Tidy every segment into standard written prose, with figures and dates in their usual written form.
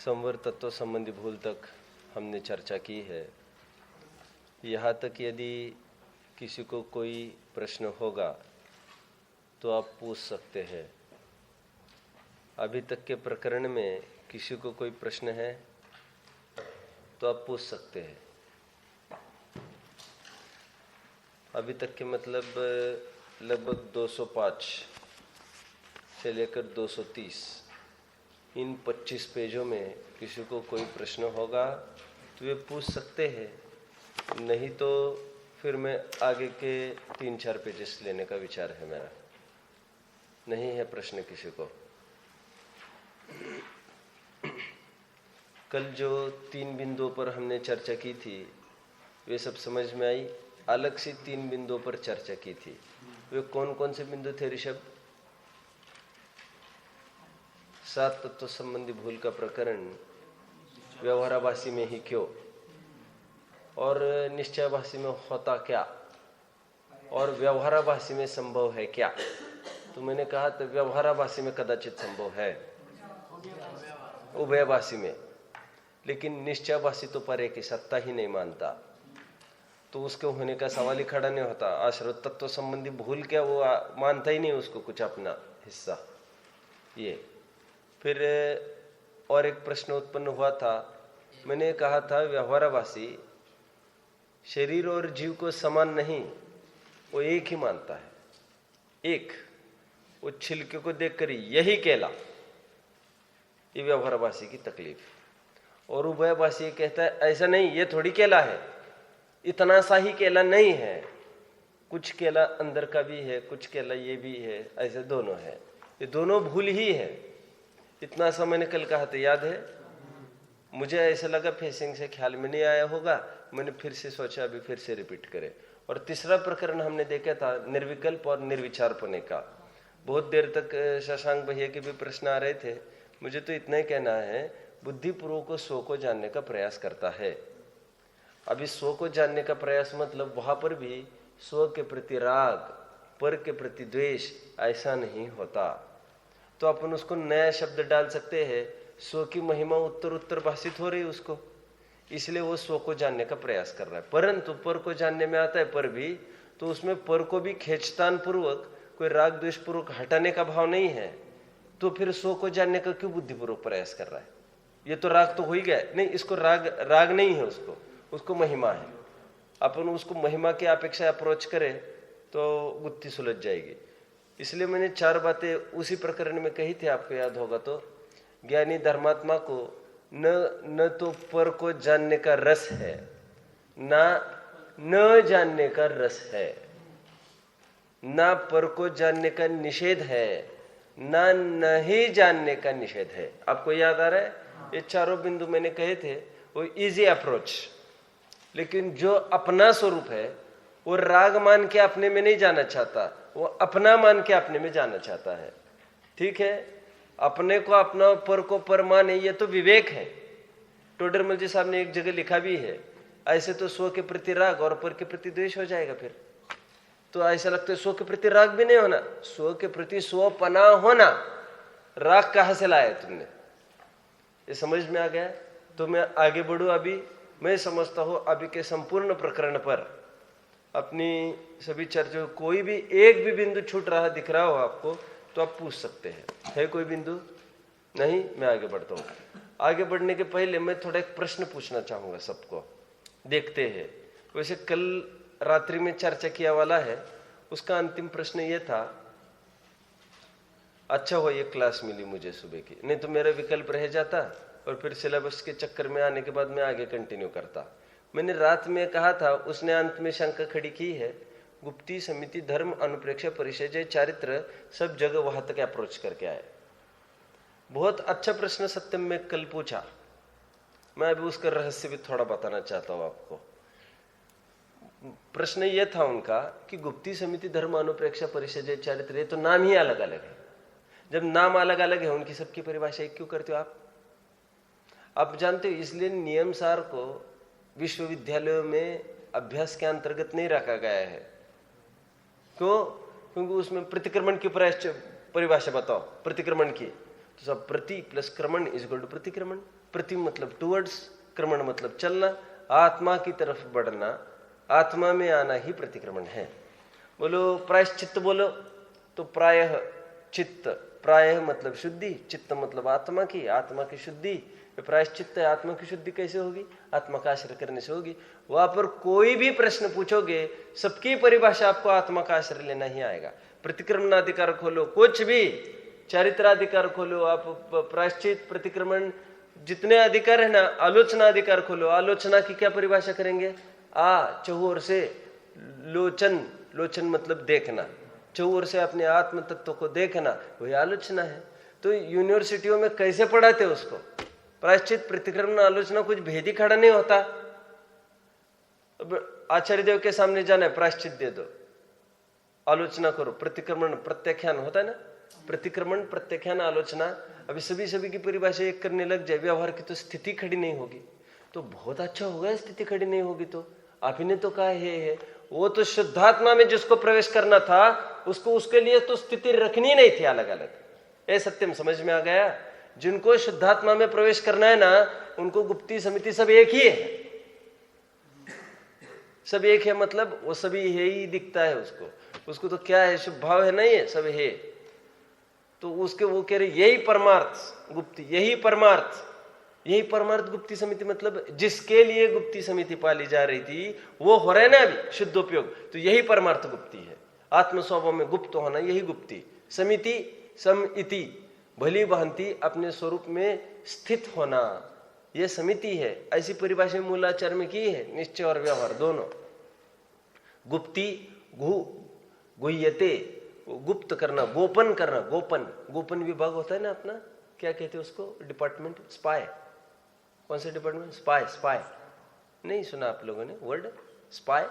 संवर तत्व संबंधी भूल तक हमने चर्चा की है। यहाँ तक यदि किसी को कोई प्रश्न होगा तो आप पूछ सकते हैं। अभी तक के प्रकरण में किसी को कोई प्रश्न है तो आप पूछ सकते हैं। अभी तक के मतलब लगभग 205 से लेकर 230 इन 25 पेजों में किसी को कोई प्रश्न होगा तो वे पूछ सकते हैं, नहीं तो फिर मैं आगे के 3-4 पेजेस लेने का विचार है मेरा। नहीं है प्रश्न किसी को? कल जो 3 बिंदुओं पर हमने चर्चा की थी वे सब समझ में आई। अलग से 3 बिंदुओं पर चर्चा की थी। वे कौन कौन से बिंदु थे ऋषभ? 7 तत्व संबंधी भूल का प्रकरण व्यवहाराभासी में ही क्यों, और निश्चयाभासी में होता क्या, और व्यवहाराभासी में संभव है क्या? तो मैंने कहा तो व्यवहाराभासी में कदाचित संभव है, उभयभासी में, लेकिन निश्चयाभासी तो परे की सत्ता ही नहीं मानता, तो उसके होने का सवाल ही खड़ा नहीं होता। आश्रित तत्व संबंधी भूल क्या, वो मानता ही नहीं उसको कुछ अपना हिस्सा। ये फिर और एक प्रश्न उत्पन्न हुआ था। मैंने कहा था व्यवहाराभासी शरीर और जीव को समान नहीं, वो एक ही मानता है। एक वो छिलके को देखकर यही केला, ये व्यवहाराभासी की तकलीफ। और उभयभासी कहता है ऐसा नहीं, ये थोड़ी केला है, इतना सा ही केला नहीं है, कुछ केला अंदर का भी है, कुछ केला ये भी है, ऐसे दोनों है, ये दोनों भूल ही है। इतना सा मैंने कल कहा था, याद है? मुझे ऐसा लगा फेसिंग से ख्याल में नहीं आया होगा, मैंने फिर से सोचा अभी फिर से रिपीट करें। और तीसरा प्रकरण हमने देखा था निर्विकल्प और निर्विचारपने का। बहुत देर तक शशांक भैया के भी प्रश्न आ रहे थे। मुझे तो इतना ही कहना है, बुद्धिपूर्वक को स्व को जानने का प्रयास करता है। अभी स्व को जानने का प्रयास मतलब वहां पर भी स्व के प्रति राग, पर के प्रति द्वेष ऐसा नहीं होता। तो अपन उसको नया शब्द डाल सकते हैं, स्व की महिमा उत्तर उत्तर भाषित हो रही उसको, इसलिए वो स्व को जानने का प्रयास कर रहा है। परंतु पर को जानने में आता है पर भी, तो उसमें पर को भी खेचतान पूर्वक, कोई राग द्वेष पूर्वक हटाने का भाव नहीं है, तो फिर स्व को जानने का क्यों बुद्धिपूर्वक प्रयास कर रहा है? ये तो राग तो हो ही गया। नहीं, इसको राग नहीं है, उसको महिमा है। अपन उसको महिमा की अपेक्षा अप्रोच करें तो बुद्धि सुलझ जाएगी। इसलिए मैंने 4 बातें उसी प्रकरण में कही थी, आपको याद होगा तो। ज्ञानी धर्मात्मा को न तो पर को जानने का रस है, न जानने का रस है, ना पर को जानने का निषेध है, ना नहीं जानने का निषेध है। आपको याद आ रहा है? ये 4 बिंदु मैंने कहे थे, वो इजी अप्रोच। लेकिन जो अपना स्वरूप है वो राग मान के अपने में नहीं जाना चाहता, वो अपना मान के अपने में जाना चाहता है। ठीक है, अपने को अपना, पर को पर माने, ये तो विवेक है। टोडरमल जी साहब ने एक जगह लिखा भी है, ऐसे तो स्व के प्रति राग और पर के प्रति द्वेष हो जाएगा। फिर तो ऐसा लगता है स्व के प्रति राग भी नहीं होना, स्व के प्रति स्वपना होना। राग कहां से लाया तुमने? ये समझ में आ गया? तो मैं आगे बढ़ू। अभी मैं समझता हूं अभी के संपूर्ण प्रकरण पर अपनी सभी चर्चा, कोई भी एक भी बिंदु छूट रहा दिख रहा हो आपको तो आप पूछ सकते हैं। है कोई बिंदु? नहीं? मैं आगे बढ़ता हूं। आगे बढ़ने के पहले मैं थोड़ा एक प्रश्न पूछना चाहूंगा सबको, देखते हैं। वैसे कल रात्रि में चर्चा किया वाला है, उसका अंतिम प्रश्न यह था। अच्छा हो ये क्लास मिली मुझे सुबह की, नहीं तो मेरा विकल्प रह जाता और फिर सिलेबस के चक्कर में आने के बाद मैं आगे कंटिन्यू करता। मैंने रात में कहा था, उसने अंत में शंका खड़ी की है, गुप्ती समिति धर्म अनुप्रेक्षा परिचय चारित्र सब जगह वहां तक अप्रोच करके आए। बहुत अच्छा प्रश्न सत्यम में कल पूछा। मैं अभी उसका रहस्य भी थोड़ा बताना चाहता हूं आपको। प्रश्न यह था उनका कि गुप्ती समिति धर्म अनुप्रेक्षा परिचय चारित्र, ये तो नाम ही अलग अलग है। जब नाम अलग अलग है, उनकी सबकी परिभाषा एक क्यों करते हो आप जानते हो, इसलिए नियम सार को विश्वविद्यालयों में अभ्यास के अंतर्गत नहीं रखा गया है। क्यों? क्योंकि उसमें प्रतिक्रमण की परिभाषा बताओ, प्रतिक्रमण की, तो सब प्रति प्लस क्रमण इज इक्वल टू प्रतिक्रमण। प्रति मतलब टुवर्ड्स, क्रमण मतलब चलना, आत्मा की तरफ बढ़ना, आत्मा में आना ही प्रतिक्रमण है। बोलो प्रायश्चित्त बोलो तो प्रायः चित्त, प्रायः मतलब शुद्धि, चित्त मतलब आत्मा की शुद्धि। प्रायश्चित्त है, आत्मा की शुद्धि कैसे होगी? आत्मा का आश्रय करने से होगी। वहां पर कोई भी प्रश्न पूछोगे, सबकी परिभाषा आपको आत्मा का आश्रय लेना ही आएगा। प्रतिक्रमणाधिकार खोलो, कुछ भी चारित्राधिकार खोलो, आप प्रायश्चित, प्रतिक्रमण, जितने अधिकार है ना, आलोचना अधिकार खोलो, आलोचना की क्या परिभाषा करेंगे? चहुओर से लोचन, लोचन मतलब देखना, चहुओर से अपने आत्म तत्व को देखना, वही आलोचना है। तो यूनिवर्सिटियों में कैसे पढ़ाते उसको? प्रायश्चित, प्रतिक्रमण, आलोचना, कुछ भेद ही खड़ा नहीं होता। आचार्य देव के सामने जाना है, प्रायश्चित दे दो, आलोचना करो, प्रतिक्रमण प्रत्याख्यान होता है ना, प्रतिक्रमण प्रत्याख्यान आलोचना। अभी सभी की परिभाषा एक करने लग जाए, व्यवहार की तो स्थिति खड़ी नहीं होगी। तो बहुत अच्छा होगा, स्थिति खड़ी नहीं होगी तो आप ही ने तो कहा है। वो तो शुद्धात्मा में जिसको प्रवेश करना था उसको, उसके लिए तो स्थिति रखनी नहीं थी अलग अलग। ये सत्यम समझ में आ गया? जिनको शुद्धात्मा में प्रवेश करना है ना, उनको गुप्ती समिति सब एक ही है, सब एक है, मतलब वो सभी है ही दिखता है उसको तो क्या है, शुभ भाव है, नहीं है, सब है। तो उसके वो कह रहे यही परमार्थ गुप्ती, यही परमार्थ गुप्ती समिति, मतलब जिसके लिए गुप्ती समिति पाली जा रही थी वो हो रहा है ना अभी शुद्धोपयोग, तो यही परमार्थ गुप्ती है। आत्म स्वभाव में गुप्त होना यही गुप्ती। समिति, समिति, भली भांति अपने स्वरूप में स्थित होना, यह समिति है। ऐसी परिभाषा मूलाचार में की है, निश्चय और व्यवहार दोनों। गुप्ती, गुह्यते, गुप्त करना, गोपन करना, गोपन विभाग होता है ना अपना, क्या कहते हैं उसको, डिपार्टमेंट, स्पाई। कौन से डिपार्टमेंट? स्पाई नहीं सुना आप लोगों ने वर्ड स्पाई?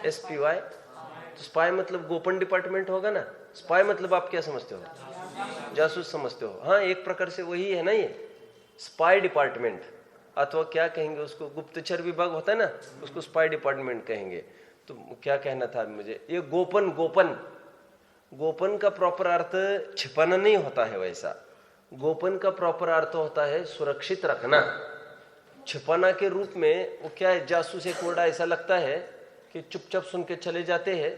SPY। तो स्पाई मतलब गोपन डिपार्टमेंट होगा ना। स्पाई मतलब आप क्या समझते हो? जासूस समझते हो? हाँ, एक प्रकार से वही है ना ये स्पाई डिपार्टमेंट, अथवा क्या कहेंगे उसको, गुप्तचर विभाग होता है ना, उसको स्पाई डिपार्टमेंट कहेंगे। तो क्या कहना था मुझे, ये गोपन का प्रॉपर अर्थ छिपाना नहीं होता है वैसा। गोपन का प्रॉपर अर्थ होता है सुरक्षित रखना। छिपाना के रूप में वो क्या है, जासूस एक वर्ड ऐसा लगता है कि चुपचाप सुन के चले जाते हैं।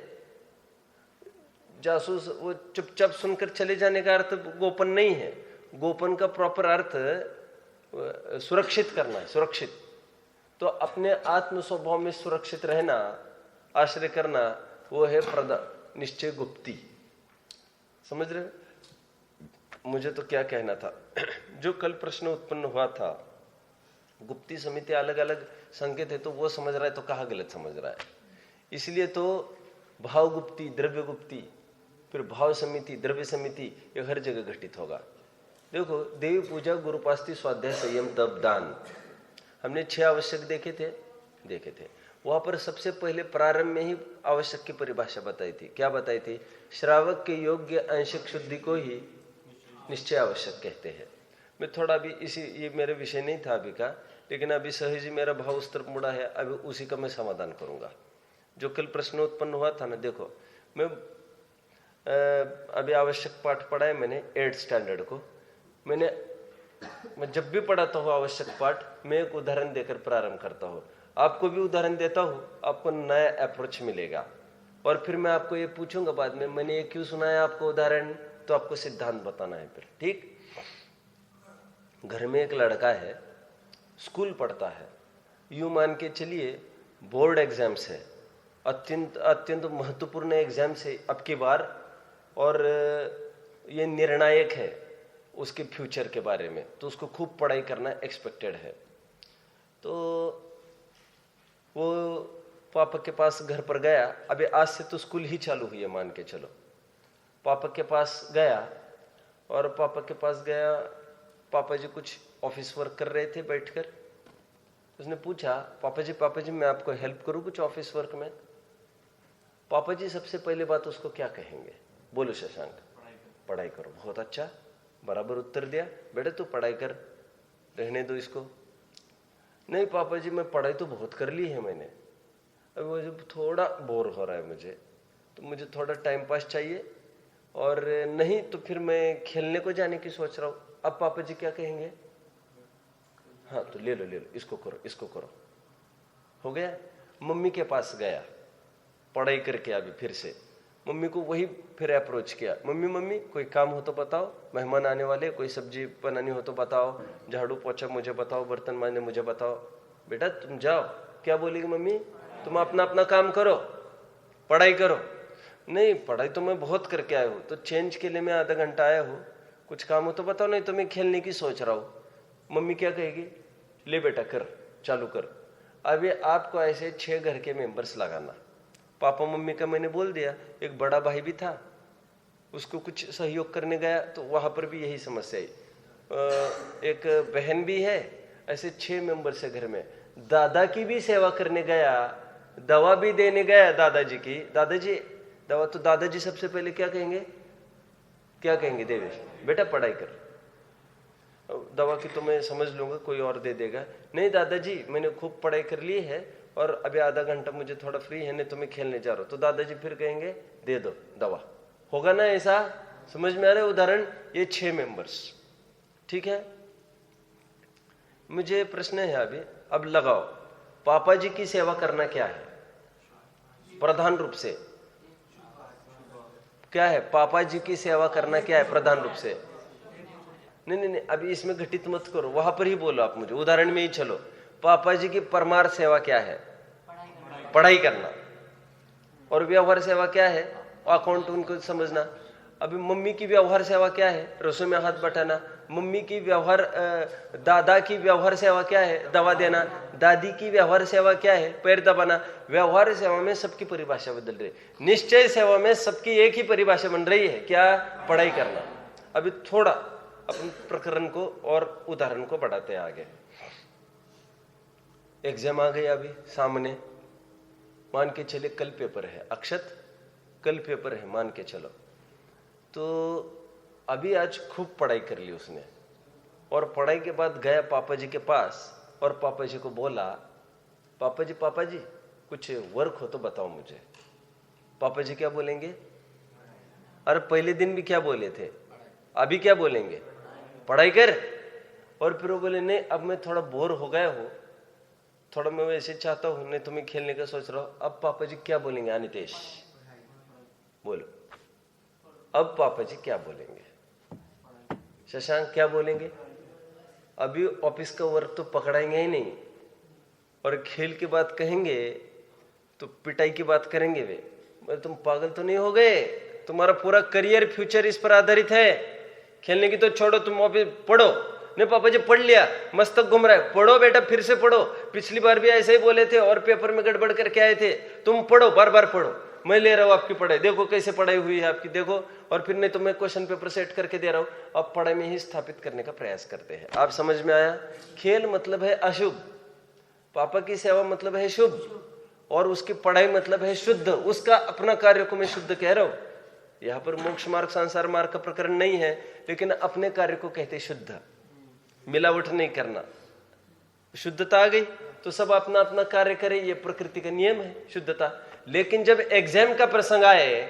जासूस वो चुपचाप सुनकर चले जाने का अर्थ गोपन नहीं है। गोपन का प्रॉपर अर्थ सुरक्षित करना है, सुरक्षित। तो अपने आत्म स्वभाव में सुरक्षित रहना, आश्रय करना, वो है निश्चय गुप्ती। समझ रहे? मुझे तो क्या कहना था, जो कल प्रश्न उत्पन्न हुआ था, गुप्ती समिति अलग अलग संकेत है, तो वो समझ रहा है तो कहाँ गलत समझ रहा है। इसलिए तो भाव गुप्ती, द्रव्य गुप्ती, फिर भाव समिति, द्रव्य समिति, ये हर जगह घटित होगा। देखो, देवी पूजा, गुरुपास्ति, स्वाध्याय, संयम, तप, दान, हमने 6 आवश्यक देखे थे। वहां पर सबसे पहले प्रारंभ में ही आवश्यक की परिभाषा बताई थी। क्या बताई थी? श्रावक के योग्य आंशिक शुद्धि को ही निश्चय आवश्यक कहते हैं। मैं थोड़ा भी ये मेरे विषय नहीं था अभी का, लेकिन अभी सहज ही मेरा भाव उस तरफ मुड़ा है, अभी उसी का मैं समाधान करूंगा। जो कल प्रश्न उत्पन्न हुआ था ना, देखो मैं अभी आवश्यक पाठ पढ़ा है मैंने 8th स्टैंडर्ड को। मैं जब भी पढ़ाता हूँ आवश्यक पाठ, मैं एक उदाहरण देकर प्रारंभ करता हूँ। आपको भी उदाहरण देता हूँ, आपको नया अप्रोच मिलेगा। और फिर मैं आपको ये पूछूंगा बाद में, मैंने ये क्यों सुनाया आपको उदाहरण, तो आपको सिद्धांत बताना है फिर, ठीक? घर में एक लड़का है, स्कूल पढ़ता है, यूं मान के चलिए बोर्ड एग्जाम्स है, अत्यंत महत्वपूर्ण एग्जाम्स है अब की बार, और ये निर्णायक है उसके फ्यूचर के बारे में, तो उसको खूब पढ़ाई करना एक्सपेक्टेड है। तो वो पापा के पास घर पर गया। अभी आज से तो स्कूल ही चालू हुई है मान के चलो। पापा के पास गया, और पापा जी कुछ ऑफिस वर्क कर रहे थे बैठकर। उसने पूछा, पापा जी मैं आपको हेल्प करूं कुछ ऑफिस वर्क में? पापा जी सबसे पहले बात उसको क्या कहेंगे? बोलो शशांक। पढ़ाई करो। बहुत अच्छा, बराबर उत्तर दिया। बेटे तू पढ़ाई कर, रहने दो इसको। नहीं पापा जी मैं पढ़ाई तो बहुत कर ली है मैंने, अभी मुझे थोड़ा बोर हो रहा है मुझे, तो मुझे थोड़ा टाइम पास चाहिए, और नहीं तो फिर मैं खेलने को जाने की सोच रहा हूँ। अब पापा जी क्या कहेंगे? हाँ तो ले लो, इसको करो, इसको करो। हो गया। मम्मी के पास गया, पढ़ाई करके अभी फिर से मम्मी को वही फिर अप्रोच किया, मम्मी कोई काम हो तो बताओ, मेहमान आने वाले, कोई सब्जी बनानी हो तो बताओ, झाड़ू पोछा मुझे बताओ, बर्तन मांजने मुझे बताओ। बेटा तुम जाओ। क्या बोलेगी मम्मी? तुम अपना अपना काम करो, पढ़ाई करो। नहीं पढ़ाई तो मैं बहुत करके आया हूँ, तो चेंज के लिए मैं आधा घंटा आया हूँ, कुछ काम हो तो बताओ, नहीं तो मैं खेलने की सोच रहा हूँ। मम्मी क्या कहेगी? ले बेटा कर, चालू कर। अभी आपको ऐसे 6 घर के मेंबर्स लगाना। पापा मम्मी का मैंने बोल दिया, एक बड़ा भाई भी था, उसको कुछ सहयोग करने गया तो वहां पर भी यही समस्या आई। एक बहन भी है, ऐसे 6 मेंबर्स है घर में। दादा की भी सेवा करने गया, दवा भी देने गया दादाजी की। दादाजी दवा, तो दादाजी सबसे पहले क्या कहेंगे? क्या कहेंगे? देवेश बेटा पढ़ाई कर, दवा की तो मैं समझ लूंगा, कोई और दे देगा। नहीं दादाजी मैंने खूब पढ़ाई कर ली है और अभी आधा घंटा मुझे थोड़ा फ्री है, नहीं तो मैं खेलने जा रहा हूं। तो दादाजी फिर कहेंगे दे दो दवा। होगा ना ऐसा? समझ में आ रहा है उदाहरण? ये 6 मेंबर्स, ठीक है। मुझे प्रश्न है अभी, अब लगाओ, पापा जी की सेवा करना क्या है? प्रधान रूप से क्या है? पापा जी की सेवा करना क्या है प्रधान रूप से? नहीं, अभी इसमें घटित मत करो, वहां पर ही बोलो आप मुझे, उदाहरण में ही चलो। पापा जी की परमार्थ सेवा क्या है? पढ़ाई करना। और व्यवहार सेवा क्या है? अकाउंट उनको समझना। अभी मम्मी की व्यवहार सेवा क्या है? रसोई में हाथ बटाना। मम्मी की व्यवहार, दादा की व्यवहार सेवा क्या है? दवा देना। दादी की व्यवहार सेवा क्या है? पैर दबाना। व्यवहार सेवा में सबकी परिभाषा बदल रही है। निश्चय सेवा में सबकी एक ही परिभाषा बन रही है, क्या? पढ़ाई करना। अभी थोड़ा अपन प्रकरण को और उदाहरण को बढ़ाते हैं आगे। एग्जाम आ गई अभी सामने, मान के चले कल पेपर है, अक्षत कल पेपर है मान के चलो। तो अभी आज खूब पढ़ाई कर ली उसने, और पढ़ाई के बाद गया पापा जी के पास और पापा जी को बोला, पापा जी कुछ वर्क हो तो बताओ मुझे। पापा जी क्या बोलेंगे? अरे पहले दिन भी क्या बोले थे, अभी क्या बोलेंगे? पढ़ाई कर। और फिर वो बोले नहीं अब मैं थोड़ा बोर हो गया हूं, थोड़ा मैं वैसे चाहता हूं, नहीं तो मैं खेलने का सोच रहा हूं। अब पापा जी क्या बोलेंगे? अनितेश बोलो, अब पापा जी क्या बोलेंगे? शशांक क्या बोलेंगे? अभी ऑफिस का वर्क तो पकड़ाएंगे ही नहीं, और खेल की बात कहेंगे तो पिटाई की बात करेंगे वे। बोले तुम पागल तो नहीं हो गए? तुम्हारा पूरा करियर फ्यूचर इस पर आधारित है। खेलने की तो छोड़ो, तुम ऑफिस पढ़ो। नहीं पापा जी पढ़ लिया, मस्तक घूम रहा है। पढ़ो बेटा, फिर से पढ़ो। पिछली बार भी ऐसे ही बोले थे और पेपर में गड़बड़ करके आए थे। तुम पढ़ो, बार बार पढ़ो, मैं ले रहा हूं आपकी पढ़ाई, देखो कैसे पढ़ाई हुई है आपकी, देखो। और फिर नहीं तो मैं क्वेश्चन पेपर सेट करके दे रहा हूं। अब पढ़ाई में ही स्थापित करने का प्रयास करते हैं। आप समझ में आया? खेल मतलब है अशुभ, पापा की सेवा मतलब है शुभ, और उसकी पढ़ाई मतलब है शुद्ध। उसका अपना कार्य को मैं शुद्ध कह रहा हूं। यहाँ पर मोक्ष मार्ग संसार मार्ग का प्रकरण नहीं है, लेकिन अपने कार्य को कहते शुद्ध, मिलावट नहीं करना। शुद्धता आ गई तो सब अपना अपना कार्य करे, ये प्रकृति का नियम है शुद्धता। लेकिन जब एग्जाम का प्रसंग आए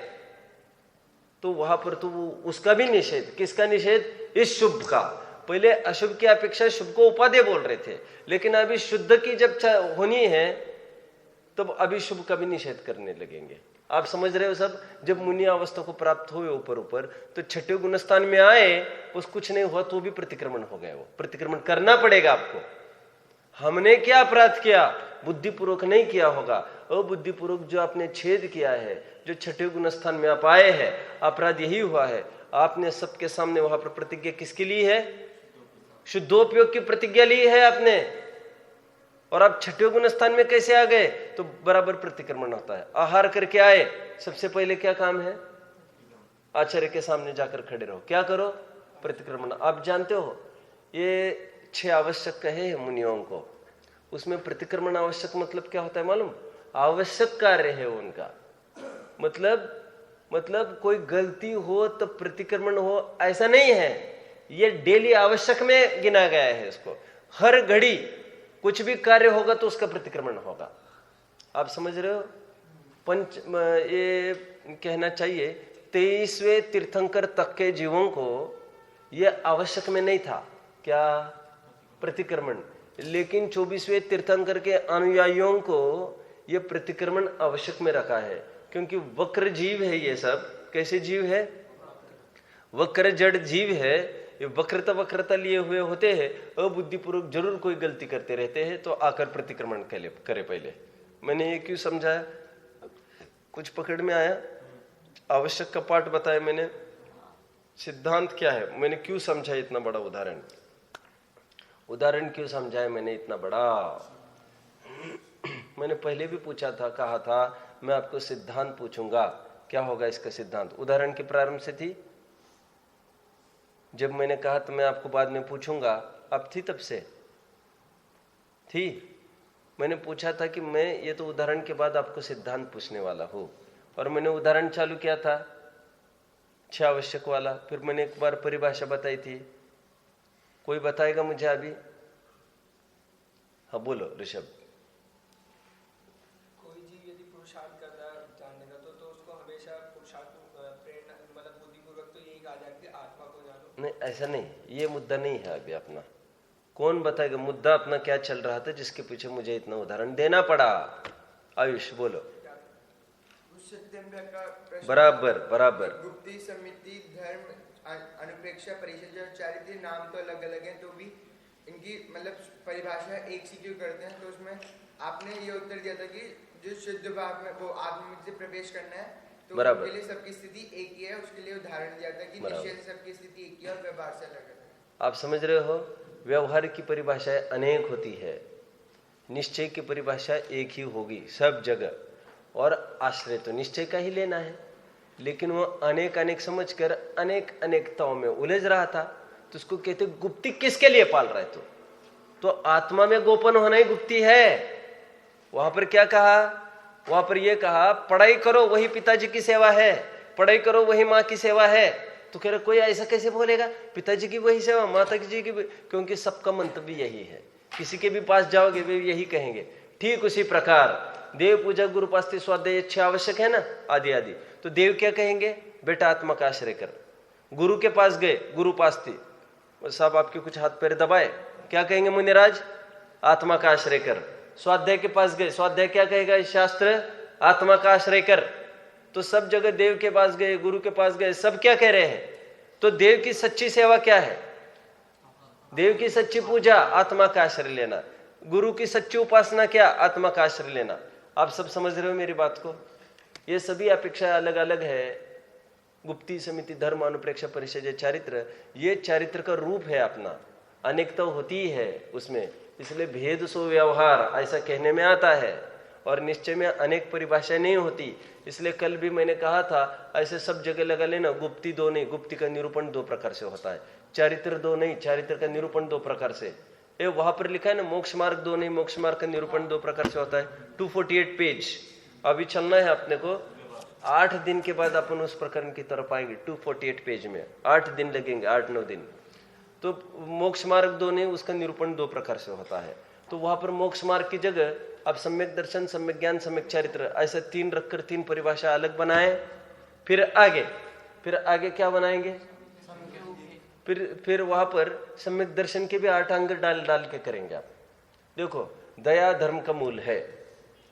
तो वहां पर तो उसका भी निषेध। किसका निषेध? इस शुभ का। पहले अशुभ की अपेक्षा शुभ को उपादेय बोल रहे थे, लेकिन अभी शुद्ध की जब होनी है तब अभी शुभ का भी निषेध करने लगेंगे। आप समझ रहे हो सब? जब मुनि अवस्था को प्राप्त हुए ऊपर ऊपर, तो छठे गुणस्थान में आए, उस कुछ नहीं हुआ तो भी प्रतिक्रमण हो गए। वो प्रतिक्रमण करना पड़ेगा आपको। हमने क्या अपराध किया? बुद्धिपूर्वक नहीं किया होगा, अबुद्धिपूर्वक जो आपने छेद किया है, जो छठे गुणस्थान में आप आए हैं, अपराध यही हुआ है। आपने सबके सामने वहां पर प्रतिज्ञा किसकी ली है? शुद्धोपयोग की प्रतिज्ञा ली है आपने, और आप छठे गुण स्थान में कैसे आ गए? तो बराबर प्रतिक्रमण होता है। आहार करके आए, सबसे पहले क्या काम है? आचार्य के सामने जाकर खड़े रहो, क्या करो? प्रतिक्रमण। आप जानते हो ये 6 आवश्यक कहे हैं मुनियों को, उसमें प्रतिक्रमण आवश्यक मतलब क्या होता है मालूम? आवश्यक कार्य है उनका। मतलब कोई गलती हो तो प्रतिक्रमण हो, ऐसा नहीं है। ये डेली आवश्यक में गिना गया है इसको। हर घड़ी कुछ भी कार्य होगा तो उसका प्रतिक्रमण होगा। आप समझ रहे हो? ये कहना चाहिए 23वें तीर्थंकर तक के जीवों को यह आवश्यक में नहीं था। क्या? प्रतिक्रमण। लेकिन 24वें तीर्थंकर के अनुयायियों को ये प्रतिक्रमण आवश्यक में रखा है, क्योंकि वक्र जीव है ये सब। कैसे जीव है? वक्र जड़ जीव है। ये वक्रता लिए हुए होते हैं, अबुद्धिपूर्वक जरूर कोई गलती करते रहते हैं, तो आकर प्रतिक्रमण करे। पहले मैंने ये क्यों समझाया, कुछ पकड़ में आया? आवश्यक का पाठ बताया मैंने, सिद्धांत क्या है, मैंने क्यों समझा इतना बड़ा उदाहरण क्यों समझाया मैंने इतना बड़ा? मैंने पहले भी पूछा था, कहा था मैं आपको सिद्धांत पूछूंगा, क्या होगा इसका सिद्धांत? उदाहरण के प्रारंभ से थी। जब मैंने कहा तो मैं आपको बाद में पूछूंगा, अब थी तब से थी। मैंने पूछा था कि मैं ये तो उदाहरण के बाद आपको सिद्धांत पूछने वाला हूं, और मैंने उदाहरण चालू किया था 6 आवश्यक वाला। फिर मैंने एक बार परिभाषा बताई थी, कोई बताएगा मुझे अभी? हाँ बोलो ऋषभ। कोई जीव यदि पुरुषार्थ कर रहा है जानने का, तो उसको हमेशा पुरुषार्थ प्रेरणा मतलब बुद्धिपूर्वक तो यही कहा जाए कि आत्मा को जानो। नहीं, ऐसा नहीं, ये मुद्दा नहीं है अभी अपना। कौन बताएगा मुद्दा अपना क्या चल रहा था जिसके पीछे मुझे इतना उदाहरण देना पड़ा? आयुष बोलो। बराबर। गुप्ती, समिति, धर्म, अनुप्रेक्षा, परिषद और चारित्र्य नाम तो अलग अलग हैं, तो भी इनकी मतलब परिभाषा एक सी क्यों करते हैं? तो उसमें आपने ये उत्तर दिया था कि जो शुद्ध भाव में वो आत्मा में से प्रवेश करना है, तो उसके लिए सबकी स्थिति एक ही है। उसके लिए उदाहरण दिया था कि निश्चय से सबकी स्थिति एक ही है और व्यवहार से अलग है। आप समझ रहे हो, व्यवहार की परिभाषाएं अनेक होती है, निश्चय की परिभाषा एक ही होगी सब जगह, और आश्रय तो निश्चय का ही लेना है। लेकिन वो अनेक समझकर अनेकताओं में उलझ रहा था, तो उसको कहते गुप्ती किसके लिए पाल रहा है? तो आत्मा में गोपन होना ही गुप्ती है। वहां पर क्या कहा? वहां पर यह कहा पढ़ाई करो वही पिताजी की सेवा है, पढ़ाई करो वही माँ की सेवा है। तो कह रहे कोई ऐसा कैसे बोलेगा, पिताजी की वही सेवा, माता जी की भी? क्योंकि सबका मंतव्य यही है, किसी के भी पास जाओगे वे यही कहेंगे। ठीक उसी प्रकार देव पूजा, गुरु पास्ती, स्वाध्याय 6 आवश्यक है ना, आदि। तो देव क्या कहेंगे? बेटा आत्मा का आश्रय कर। गुरु के पास गए, गुरु पास्ती साहब आपके कुछ हाथ पैर दबाए, क्या कहेंगे मुनिराज? आत्मा का आश्रय कर। स्वाध्याय के पास गए, स्वाध्याय क्या कहेगा? शास्त्र आत्मा का आश्रय कर। तो सब जगह देव के पास गए, गुरु के पास गए, सब क्या कह रहे हैं? तो देव की सच्ची सेवा क्या है? देव की सच्ची पूजा, आत्मा का आश्रय लेना। गुरु की सच्ची उपासना क्या? आत्मा का आश्रय लेना। आप सब समझ रहे हो मेरी बात को? ये सभी अपेक्षा अलग अलग है। गुप्ती, समिति, धर्म, अनुप्रेक्षा, परिषद, चारित्र, ये चारित्र का रूप है अपना, अनेकता होती है उसमें, इसलिए भेद सो व्यवहार ऐसा कहने में आता है। और निश्चय में अनेक परिभाषाएं नहीं होती, इसलिए कल भी मैंने कहा था ऐसे सब जगह लगा लेना। गुप्ती 2 नहीं, गुप्ती का निरूपण 2 प्रकार से होता है। चारित्र 2 नहीं, चारित्र का निरूपण 2 प्रकार से। ये वहां पर लिखा है ना, मोक्ष मार्ग 2 नहीं, मोक्ष मार्ग का निरूपण 2 प्रकार से होता है। 248 पेज अभी चलना है अपने को। 8 दिन के बाद अपन उस प्रकरण की तरफ आएंगे। 248 पेज में 8 दिन लगेंगे, 8-9 दिन। तो मोक्ष मार्ग 2 नहीं, उसका निरूपण 2 प्रकार से होता है। तो वहां पर मोक्ष मार्ग की जगह अब सम्यक दर्शन, सम्यक ज्ञान, सम्यक चारित्र ऐसा 3 रखकर 3 परिभाषा अलग बनाए। फिर आगे क्या बनाएंगे? फिर वहां पर सम्यक दर्शन के भी 8 अंग डाल के करेंगे आप। देखो, दया धर्म का मूल है।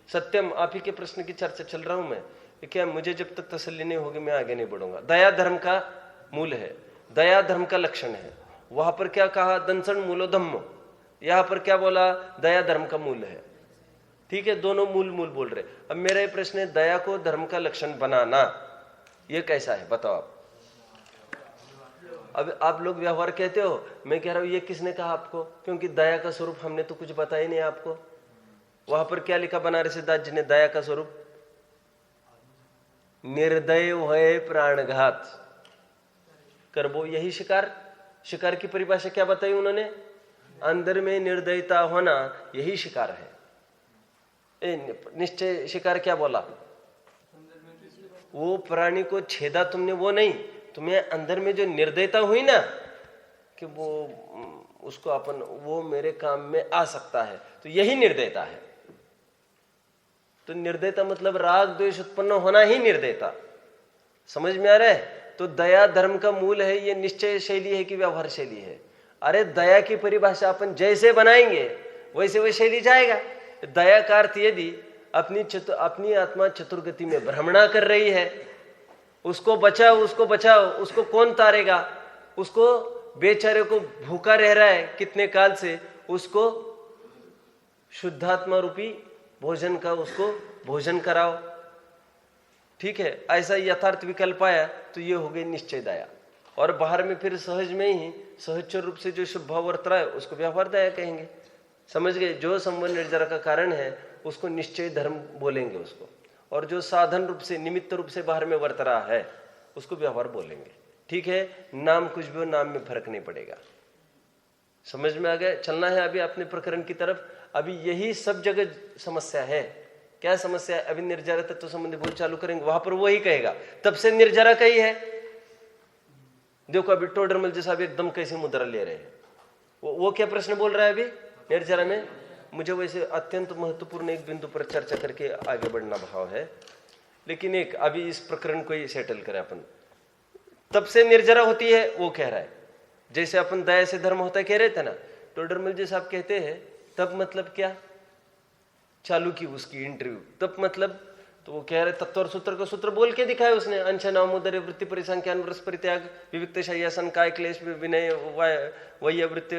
सत्यम, आप ही के प्रश्न की चर्चा चल रहा हूं मैं, क्या मुझे जब तक तसल्ली नहीं होगी मैं आगे नहीं बढ़ूंगा। दया धर्म का मूल है, दया धर्म का लक्षण है। वहां पर क्या कहा? दंसन मूलो धम्मो। यहां पर क्या बोला? दया धर्म का मूल है। ठीक है, दोनों मूल बोल रहे। अब मेरा ये प्रश्न है, दया को धर्म का लक्षण बनाना ये कैसा है बताओ आप? अब आप लोग व्यवहार कहते हो, मैं कह रहा हूं ये किसने कहा आपको? क्योंकि दया का स्वरूप हमने तो कुछ बताया नहीं आपको। वहां पर क्या लिखा बनारसीदास जी ने दया का स्वरूप? निर्दय है प्राणघात करबो, यही शिकार की परिभाषा क्या बताई उन्होंने? अंदर में निर्दयता होना, यही शिकार है। निश्चय शिकार क्या बोला? वो प्राणी को छेदा तुमने, वो नहीं, तुम्हें अंदर में जो निर्दयता हुई ना कि वो उसको अपन वो मेरे काम में आ सकता है, तो यही निर्दयता है। तो निर्दयता मतलब राग द्वेष उत्पन्न होना ही निर्दयता। समझ में आ रहा है? तो दया धर्म का मूल है। ये निश्चय शैली है कि व्यवहार शैली है? अरे दया की परिभाषा अपन जैसे बनाएंगे वैसे वह शैली जाएगा। दया का अर्थ यदि अपनी आत्मा चतुर्गति में भ्रमणा कर रही है, उसको बचाओ, उसको बचाओ, उसको कौन तारेगा? उसको बेचारे को भूखा रह रहा है कितने काल से, उसको शुद्धात्मा रूपी भोजन का उसको भोजन कराओ। ठीक है, ऐसा यथार्थ विकल्प आया तो ये हो गई निश्चय दया। और बाहर में फिर सहज में ही सहचर रूप से जो शुभ भाव वर्त रहा है उसको व्यवहार दया कहेंगे। समझ गए? जो संबंध निर्जरा का कारण है उसको निश्चय धर्म बोलेंगे उसको, और जो साधन रूप से निमित्त रूप से बाहर में वर्त रहा है उसको व्यवहार बोलेंगे। ठीक है, नाम कुछ भी हो, नाम में फर्क नहीं पड़ेगा। समझ में आ गया? चलना है अभी अपने प्रकरण की तरफ। अभी यही सब जगह समस्या है। क्या समस्या है? अभी निर्जरा तत्व संबंधी बोल चालू करेंगे, वहां पर वही कहेगा तब से निर्जरा का ही है। देखो अभी टोडरमल जी साहब एकदम कैसे मुद्रा ले रहे हैं, वो क्या प्रश्न बोल रहा है अभी निर्जरा में? मुझे वैसे अत्यंत महत्वपूर्ण एक बिंदु पर चर्चा करके आगे बढ़ना भाव है, लेकिन एक अभी इस प्रकरण को ही सेटल करें अपन। तब से निर्जरा होती है वो कह रहा है, जैसे अपन दया से धर्म होता है कह रहे थे ना, टोडरमल जी साहब कहते हैं तब मतलब क्या? चालू की उसकी इंटरव्यू, तब मतलब तो वो कह रहे तत्व और सूत्र का सूत्र बोल के दिखाया उसने। अंश नामोदर्य वृत्ति परिसंख्यान रस परित्याग विविक्त शय्यासन काय क्लेश विनय वह्य वृत्ति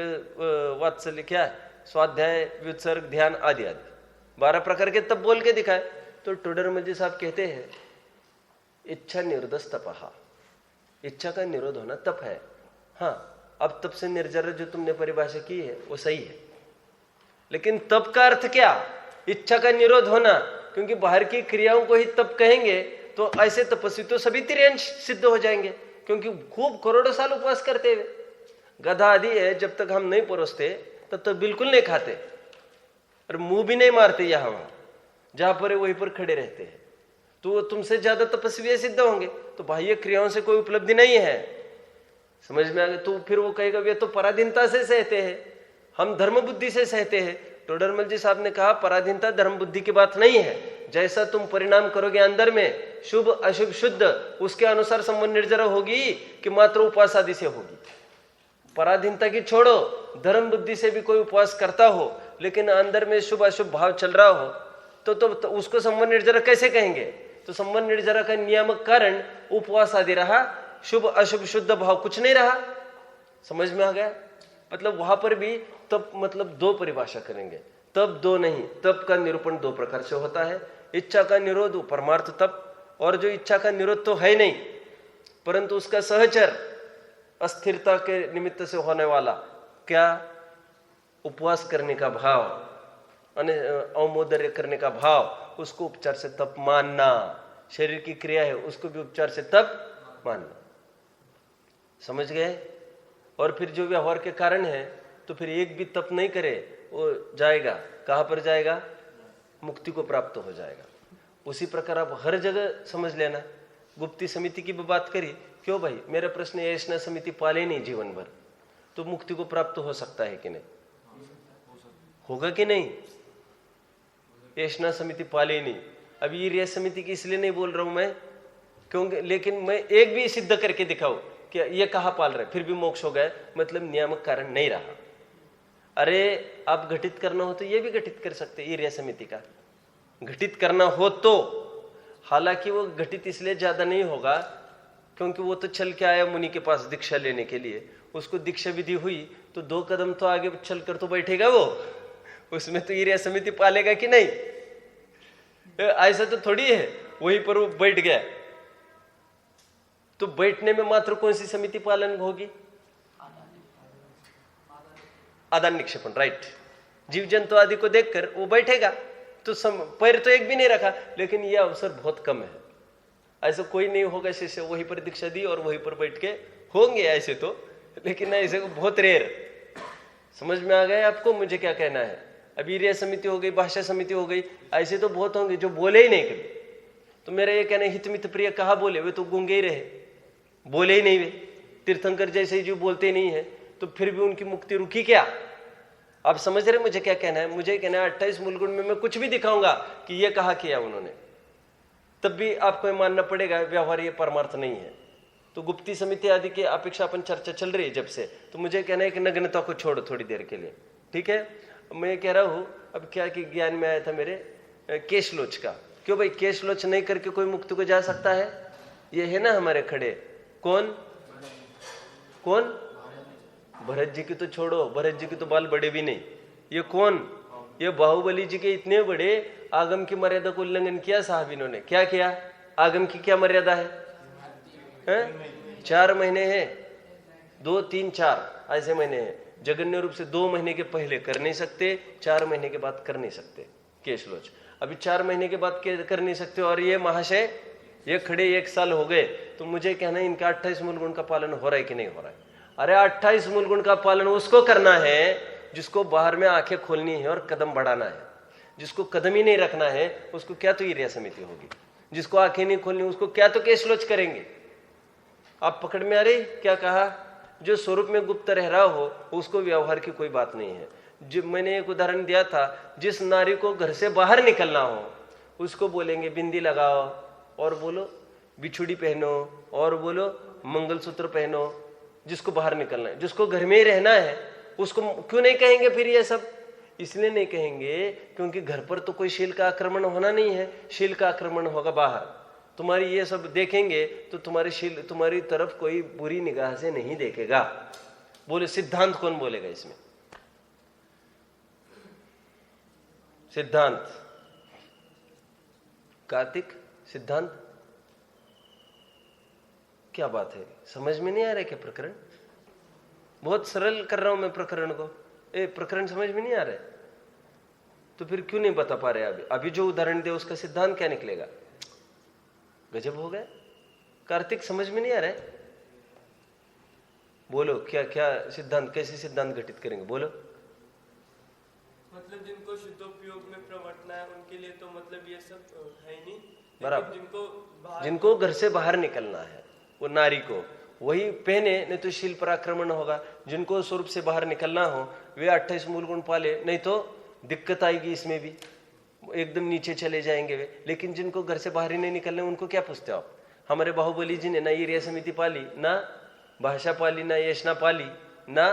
वात्सल्य क्या है, स्वाध्याय व्युत्सर्ग ध्यान आदि आदि 12 प्रकार के तब बोल के दिखाए। तो टोडरमल जी साहब कहते हैं इच्छा निरोधस तपहा, इच्छा का निरोध होना तप है। हाँ, अब तप से निर्जरा जो तुमने परिभाषा की है वो सही है, लेकिन तप का अर्थ क्या? इच्छा का निरोध होना, क्योंकि बाहर की क्रियाओं को ही तप कहेंगे तो ऐसे तपस्वी तो सभी त्रियांश सिद्ध हो जाएंगे, क्योंकि खूब करोड़ों साल उपवास करते हुए। गधा आदि है, जब तक हम नहीं परोसते तब तक बिल्कुल नहीं खाते और मुंह भी नहीं मारते, यहां वहां जहां पर वहीं पर खड़े रहते हैं। तो वो तुमसे ज्यादा तपस्वी सिद्ध होंगे, तो बाह्य क्रियाओं से कोई उपलब्धि नहीं है। समझ में आ गया? तो फिर वो कहेगा वे तो पराधीनता से सहते हैं, हम धर्म बुद्धि से सहते हैं। टोडरमल जी साहब ने कहा पराधीनता धर्म बुद्धि की बात नहीं है, जैसा तुम परिणाम करोगे अंदर में शुभ अशुभ शुद्ध, उसके अनुसार संबंध निर्जरा होगी कि मात्र उपवास आदि से होगी। पराधीनता की छोड़ो, धर्म बुद्धि से भी कोई उपवास करता हो लेकिन अंदर में शुभ अशुभ भाव चल रहा हो तो उसको संबंध निर्जरा कैसे कहेंगे? तो संबंध निर्जरा का नियामक कारण उपवास आदि रहा, शुभ अशुभ शुद्ध भाव कुछ नहीं रहा। समझ में आ गया? मतलब वहां पर भी तब मतलब दो परिभाषा करेंगे, तब दो नहीं। तब का निरूपण दो प्रकार से होता है, इच्छा का निरोध परमार्थ तप, और जो इच्छा का निरोध तो है नहीं परंतु उसका सहचर अस्थिरता के निमित्त से होने वाला क्या? उपवास करने का भाव, अवमोदर्य करने का भाव, उसको उपचार से तप मानना। शरीर की क्रिया है उसको भी उपचार से तप मानना। समझ गए? और फिर जो व्यवहार के कारण है तो फिर एक भी तप नहीं करे वो जाएगा कहां पर जाएगा? मुक्ति को प्राप्त हो जाएगा। उसी प्रकार आप हर जगह समझ लेना। गुप्ती समिति की भी बात करी, क्यों भाई? मेरा प्रश्न है, ऐसा समिति पाले नहीं जीवन भर तो मुक्ति को प्राप्त हो सकता है कि नहीं? होगा कि नहीं? ऐसा समिति पाले नहीं। अभी ये समिति की इसलिए नहीं बोल रहा हूं मैं, क्योंकि लेकिन मैं एक भी सिद्ध करके दिखाऊं कि ये कहां पाल रहे फिर भी मोक्ष हो गया, मतलब नियामक कारण नहीं रहा। अरे आप घटित करना हो तो ये भी घटित कर सकते, एरिया समिति का घटित करना हो तो। हालांकि वो घटित इसलिए ज्यादा नहीं होगा क्योंकि वो तो चल के आया मुनि के पास दीक्षा लेने के लिए, उसको दीक्षा विधि हुई तो 2 कदम तो आगे चल कर तो बैठेगा वो, उसमें तो एरिया समिति पालेगा कि नहीं? ऐसा तो थोड़ी है, वहीं पर वो बैठ गया तो बैठने में मात्र कौन सी समिति पालन होगी? आदान निक्षेपण, राइट। जीव जंतु आदि को देखकर वो बैठेगा तो पैर तो एक भी नहीं रखा, लेकिन यह अवसर बहुत कम है। ऐसा कोई नहीं होगा शिष्य वहीं पर दीक्षा दी और वहीं पर बैठ के होंगे ऐसे तो, लेकिन ऐसे बहुत रेयर। समझ में आ गया आपको मुझे क्या कहना है? अभी एरिया समिति हो गई, भाषा समिति हो गई, ऐसे तो बहुत होंगे जो बोले ही नहीं कभी। तो मेरा ये कहना है हित मित प्रिय कहा बोले, वे तो गूंगे ही रहे, बोले ही नहीं। वे तीर्थंकर जैसे जो बोलते नहीं है तो फिर भी उनकी मुक्ति रुकी क्या? आप समझ रहे मुझे क्या कहना है? मुझे कहना है 28 मूलगुण में मैं कुछ भी दिखाऊंगा कि ये कहा किया उन्होंने, तब भी आपको मानना पड़ेगा व्यवहार ये परमार्थ नहीं है। तो गुप्ती समिति आदि की अपेक्षा अपन चर्चा चल रही है जब से, तो मुझे कहना है कि नग्नता को छोड़ो थोड़ी देर के लिए, ठीक है? मैं कह रहा हूं अब क्या कि ज्ञान में आया था मेरे केशलोच का। क्यों भाई केशलोच नहीं करके कोई मुक्ति को जा सकता है? ये है ना हमारे खड़े, कौन कौन? भरत जी की तो छोड़ो, भरत जी की तो बाल बड़े भी नहीं। ये कौन? ये बाहुबली जी के इतने बड़े आगम की मर्यादा को उल्लंघन किया साहब इन्होंने। क्या किया? आगम की क्या मर्यादा है? 4 महीने हैं, 2, 3, 4 ऐसे महीने हैं। जघन्य रूप से 2 महीने के पहले कर नहीं सकते, 4 महीने के बाद कर नहीं सकते केशलोच। अभी 4 महीने के बाद कर नहीं सकते। और ये महाशय ये खड़े 1 साल हो गए, तो मुझे कहना है इनका 28 मूल गुण का पालन हो रहा है कि नहीं हो रहा है? अरे 28 मूल गुण का पालन उसको करना है जिसको बाहर में आंखें खोलनी है और कदम बढ़ाना है। जिसको कदम ही नहीं रखना है उसको क्या तो ईर्ष्या समिति होगी, जिसको आंखें नहीं खोलनी उसको क्या तो केशलोच करेंगे। आप पकड़ में आ रही? क्या कहा? जो स्वरूप में गुप्त रह रहा हो उसको व्यवहार की कोई बात नहीं है। जो मैंने एक उदाहरण दिया था, जिस नारी को घर से बाहर निकलना हो उसको बोलेंगे बिंदी लगाओ, और बोलो बिछुड़ी पहनो, और बोलो मंगलसूत्र पहनो। जिसको बाहर निकलना है, जिसको घर में ही रहना है, उसको क्यों नहीं कहेंगे फिर ये सब? इसलिए नहीं कहेंगे क्योंकि घर पर तो कोई शील का आक्रमण होना नहीं है, शील का आक्रमण होगा बाहर। तुम्हारी ये सब देखेंगे तो तुम्हारी शील तुम्हारी तरफ कोई बुरी निगाह से नहीं देखेगा। बोले सिद्धांत कौन बोलेगा इसमें? सिद्धांत कार्तिक, सिद्धांत क्या बात है? समझ में नहीं आ रहा क्या प्रकरण? बहुत सरल कर रहा हूं मैं प्रकरण को। प्रकरण समझ में नहीं आ रहा है तो फिर क्यों नहीं बता पा रहे? अभी जो उदाहरण दे उसका सिद्धांत क्या निकलेगा? गजब हो गया। कार्तिक समझ में नहीं आ रहा है? बोलो क्या क्या सिद्धांत, कैसे सिद्धांत घटित करेंगे? बोलो। मतलब जिनको शुद्धोपयोग में प्रवर्तना है उनके लिए तो मतलब ये सब है ही नहीं। बराबर। जिनको घर से बाहर निकलना है वो नारी को वही पहने, नहीं तो शील पर आक्रमण होगा। जिनको स्वरूप से बाहर निकलना हो वे 28 मूल गुण पाले, नहीं तो दिक्कत आएगी इसमें भी, एकदम नीचे चले जाएंगे वे। लेकिन जिनको घर से बाहर ही नहीं निकलना उनको क्या पूछते हो? हमारे बाहुबली जी ने ना ईर्ष्या समिति पाली, ना भाषा पाली, ना यशना पाली, ना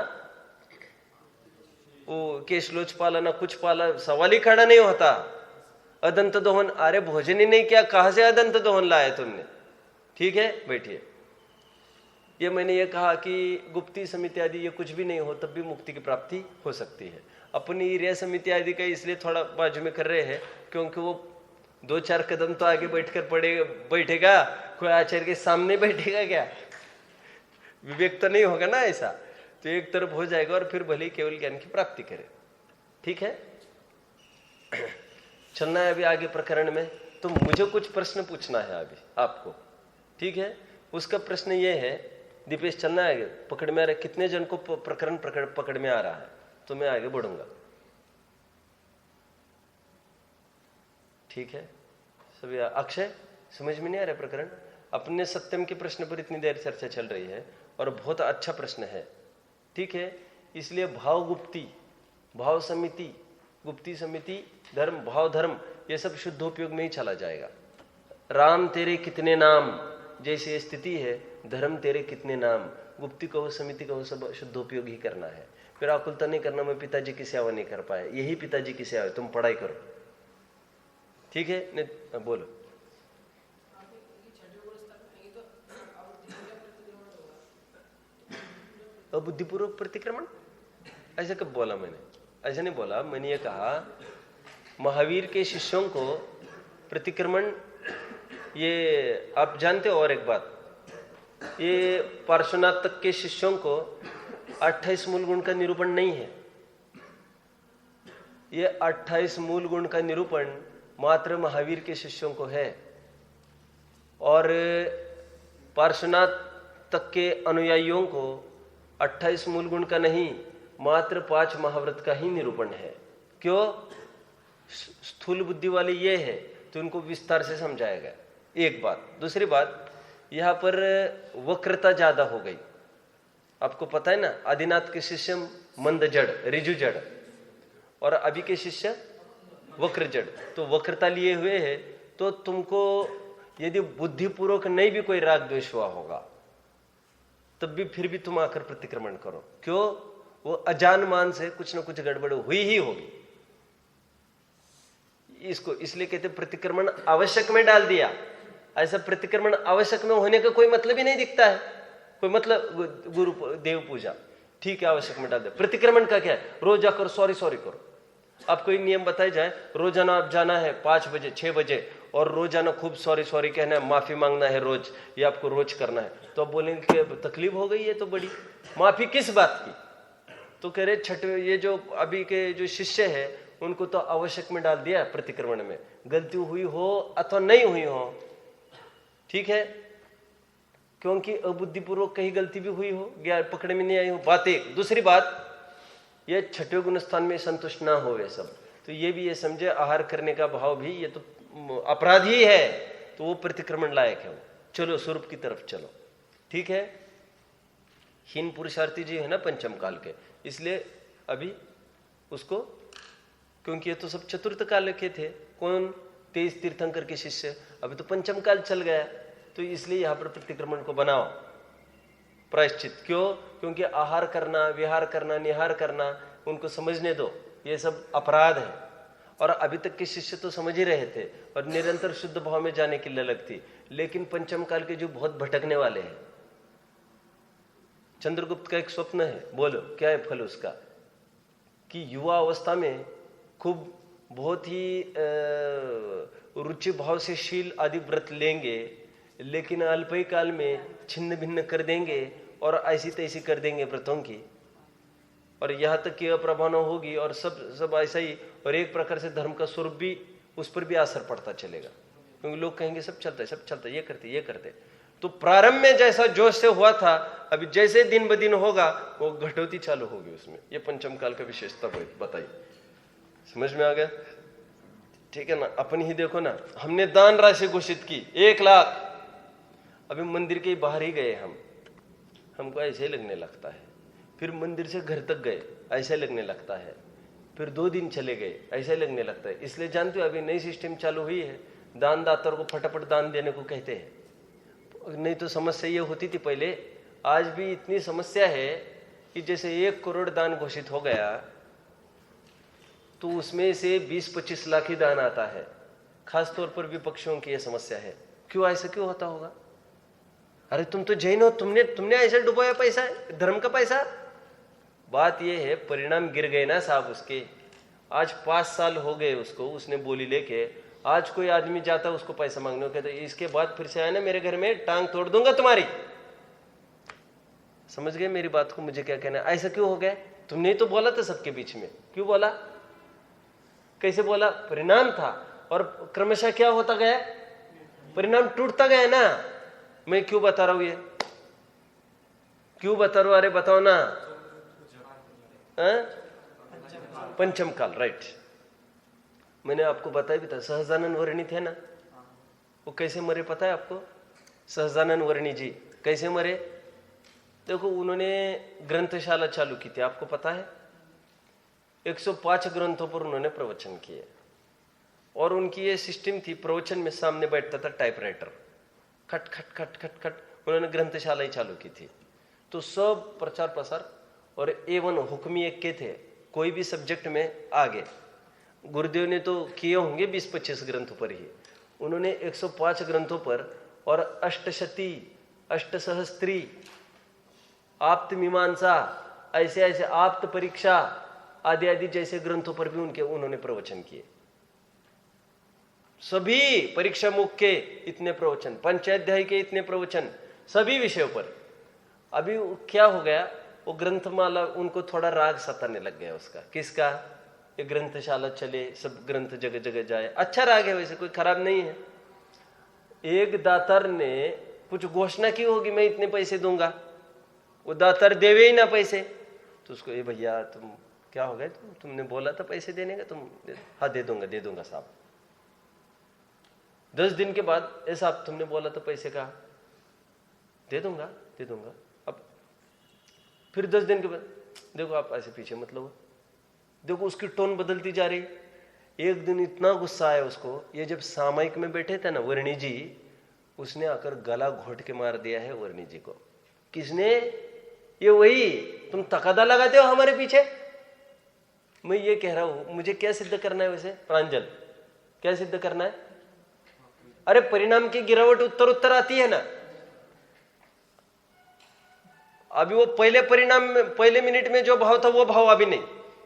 वो केशलोच पाला, ना कुछ पाला। सवाल ही खड़ा नहीं होता। अदंत दोहन, अरे भोजन ही नहीं किया, कहां से अदंत दोहन लाया तुमने? ठीक है बैठिए। ये मैंने ये कहा कि गुप्ती समिति आदि ये कुछ भी नहीं हो तब भी मुक्ति की प्राप्ति हो सकती है। अपनी ईर्ष्या समिति आदि का इसलिए थोड़ा बाजू में कर रहे हैं क्योंकि वो 2-4 कदम तो आगे बैठकर बैठेगा, कोई आचार्य के सामने बैठेगा क्या? विवेक तो नहीं होगा ना ऐसा, तो एक तरफ हो जाएगा और फिर भले केवल ज्ञान की प्राप्ति करे। ठीक है, चलना है अभी आगे प्रकरण में। तो मुझे कुछ प्रश्न पूछना है अभी आपको, ठीक है? उसका प्रश्न ये है, दीपेश चलना है आगे, पकड़ में आ रहा है? कितने जन को प्रकरण पकड़ में आ रहा है? तो मैं आगे बढ़ूंगा। ठीक है सभी। अक्षय समझ में नहीं आ रहा प्रकरण? अपने सत्यम के प्रश्न पर इतनी देर चर्चा चल रही है और बहुत अच्छा प्रश्न है। ठीक है, इसलिए भाव गुप्ती, भाव समिति, गुप्ती समिति, धर्म, भाव धर्म, ये सब शुद्धोपयोग में ही चला जाएगा। राम तेरे कितने नाम जैसी स्थिति है, धर्म तेरे कितने नाम, गुप्ती कहो समिति कहो, सब शुद्धोपयोग ही करना है। फिर आकुलता नहीं करना मैं पिताजी की सेवा नहीं कर पाया, यही पिताजी की सेवा है, तुम पढ़ाई करो। ठीक है, नहीं बोलो। अबुद्धिपूर्वक प्रतिक्रमण ऐसे कब बोला मैंने? ऐसा नहीं बोला। मैंने ये कहा महावीर के शिष्यों को प्रतिक्रमण, ये आप जानते हो। और एक बात, ये पार्श्वनाथ तक के शिष्यों को 28 मूल गुण का निरूपण नहीं है। ये 28 मूल गुण का निरूपण मात्र महावीर के शिष्यों को है और पार्श्वनाथ तक के अनुयायियों को 28 मूल गुण का नहीं, मात्र 5 महाव्रत का ही निरूपण है। क्यों? स्थूल बुद्धि वाले ये है तो उनको विस्तार से समझाएगा। एक बात। दूसरी बात, यहां पर वक्रता ज्यादा हो गई। आपको पता है ना, आदिनाथ के शिष्य मंद जड़, रिजु जड़, और अभी के शिष्य वक्र जड़। तो वक्रता लिए हुए है। तो तुमको यदि बुद्धिपूर्वक नहीं भी कोई राग द्वेष हुआ होगा तब भी फिर भी तुम आकर प्रतिक्रमण करो। क्यों? वो अजान मान से कुछ ना कुछ गड़बड़ हुई ही होगी। इसको इसलिए कहते प्रतिक्रमण आवश्यक में डाल दिया। ऐसा प्रतिक्रमण आवश्यक में होने का कोई मतलब ही नहीं दिखता है, कोई मतलब गुरु देव पूजा ठीक है आवश्यक में डाल दिया। प्रतिक्रमण का क्या है, रोज जाकर सॉरी सॉरी करो। आप कोई नियम बताया जाए, रोजाना आप जाना है 5 बजे 6 बजे और रोजाना खूब सॉरी सॉरी कहना है, माफी मांगना है रोज, ये आपको रोज करना है, तो आप बोलेंगे कि तकलीफ हो गई है तो बड़ी, माफी किस बात की? तो कह रहे छठवें ये जो अभी के जो शिष्य है उनको तो आवश्यक में डाल दिया प्रतिक्रमण में, गलती हुई हो अथवा नहीं हुई हो, ठीक है, क्योंकि अबुद्धिपूर्वक कहीं गलती भी हुई हो, ज्ञान पकड़े में नहीं आई हो, बात एक। दूसरी बात, ये छठवें गुण स्थान में संतुष्ट ना हो वे सब, तो ये भी ये समझे आहार करने का भाव भी ये तो अपराध ही है, तो वो प्रतिक्रमण लायक है वो। चलो स्वरूप की तरफ चलो, ठीक है। हीन पुरुषार्थी जी है ना पंचम काल के, इसलिए अभी उसको, क्योंकि ये तो सब चतुर्थ काल के थे, कौन 23 तीर्थंकर के शिष्य, अभी तो पंचम काल चल गया, तो इसलिए यहां पर प्रतिक्रमण को बनाओ प्रायश्चित। क्यों? क्योंकि आहार करना, विहार करना, निहार करना उनको समझने दो, ये सब अपराध है। और अभी तक के शिष्य तो समझ ही रहे थे और निरंतर शुद्ध भाव में जाने की ललक थी, लेकिन पंचम काल के जो बहुत भटकने वाले हैं। चंद्रगुप्त का एक स्वप्न है, बोलो क्या है फल उसका, कि युवा अवस्था में खूब बहुत ही रुचि भाव से शील आदि व्रत लेंगे, लेकिन अल्प ही काल में छिन्न भिन्न कर देंगे और ऐसी तैसी कर देंगे व्रतों की, और यहाँ तक कि अप्रभाव होगी और सब ऐसा ही, और एक प्रकार से धर्म का स्वरूप भी उस पर भी असर पड़ता चलेगा, क्योंकि लोग कहेंगे सब चलता है सब चलता है, ये करते। तो प्रारंभ में जैसा जोश से हुआ था, अभी जैसे दिन ब दिन होगा वो घटोती चालू होगी उसमें। ये पंचम काल का विशेषता बताइए, समझ में आ गया? ठीक है ना। अपन ही देखो ना, हमने दान राशि घोषित की 1 लाख, अभी मंदिर के बाहर ही गए हमको ऐसे ही लगने लगता है, फिर मंदिर से घर तक गए ऐसे लगने लगता है, फिर 2 दिन चले गए ऐसे लगने लगता है। इसलिए जानते हो अभी नई सिस्टम चालू हुई है, दानदाताओं को फटाफट दान देने को कहते हैं, नहीं तो समस्या ये होती थी पहले, आज भी इतनी समस्या है कि जैसे 1 करोड़ दान घोषित हो गया तो उसमें से 20-25 लाख ही दान आता है। खास तौर पर विपक्षियों की यह समस्या है। क्यों ऐसा क्यों होता होगा? अरे तुम तो जैन हो, तुमने ऐसे डुबोया पैसा, धर्म का पैसा। बात यह है परिणाम गिर गए ना साहब उसके। आज 5 साल हो गए उसको, उसने बोली लेके, आज कोई आदमी जाता उसको पैसा मांगने, कहता इसके बाद फिर से आए ना मेरे घर में टांग तोड़ दूंगा तुम्हारी। समझ गए मेरी बात को? मुझे क्या कहना है, ऐसा क्यों हो गया? तुमने तो बोला था सबके बीच में, क्यों बोला, कैसे बोला? परिणाम था, और क्रमशः क्या होता गया, परिणाम टूटता गया ना। मैं क्यों बता रहा हूं ये, क्यों बता रहा हूं? अरे बताओ ना। पंचम काल, राइट। मैंने आपको बताया भी था, सहजानंद वर्णी थे ना, वो कैसे मरे पता है आपको? सहजानंद वर्णी जी कैसे मरे? देखो उन्होंने ग्रंथशाला चालू की थी, आपको पता है। 105 ग्रंथों पर उन्होंने प्रवचन किए, और उनकी ये सिस्टम थी, प्रवचन में सामने बैठता था टाइपराइटर, खट खट खट खट खट, उन्होंने ग्रंथशाला ही चालू की थी। तो सब प्रचार प्रसार, और एवन हुक्मी एक के थे, कोई भी सब्जेक्ट में आगे। गुरुदेव ने तो किए होंगे 20-25 ग्रंथों पर ही, उन्होंने 105 ग्रंथों पर, और अष्टशती, अष्टसहस्त्री, आप्त मीमांसा, ऐसे ऐसे आप्त परीक्षा आदि आदि जैसे ग्रंथों पर भी उन्होंने प्रवचन किए। सभी परीक्षा मुख के इतने प्रवचन, पंचाध्याय के इतने प्रवचन, सभी विषयों पर। अभी क्या हो गया, वो ग्रंथमाला उनको थोड़ा राग सताने लग गया उसका। किसका? ये ग्रंथशाला चले, सब ग्रंथ जगह जगह जाए, अच्छा राग है, वैसे कोई खराब नहीं है। एक दातार ने कुछ घोषणा की होगी, मैं इतने पैसे दूंगा, वो दातार देवे ही ना पैसे, तो उसको ये भैया तुम क्या हो गए, तुमने बोला था पैसे देने का, तुम हाँ दे दूंगा साहब। 10 दिन के बाद ऐसा आप तुमने बोला था पैसे का, दे दूंगा। अब फिर 10 दिन के बाद, देखो आप ऐसे पीछे मत लो, देखो उसकी टोन बदलती जा रही। एक दिन इतना गुस्सा आया उसको, ये जब सामयिक में बैठे थे ना वर्णी जी, उसने आकर गला घोट के मार दिया है वर्णी जी को। किसने? ये वही तुम तकादा लगाते हो हमारे पीछे। मैं ये कह रहा हूं, मुझे क्या सिद्ध करना है वैसे प्रांजल, क्या सिद्ध करना है? अरे परिणाम की गिरावट उत्तर उत्तर आती है ना। अभी वो पहले परिणाम में, पहले मिनट में जो भाव था वो भाव अभी नहीं।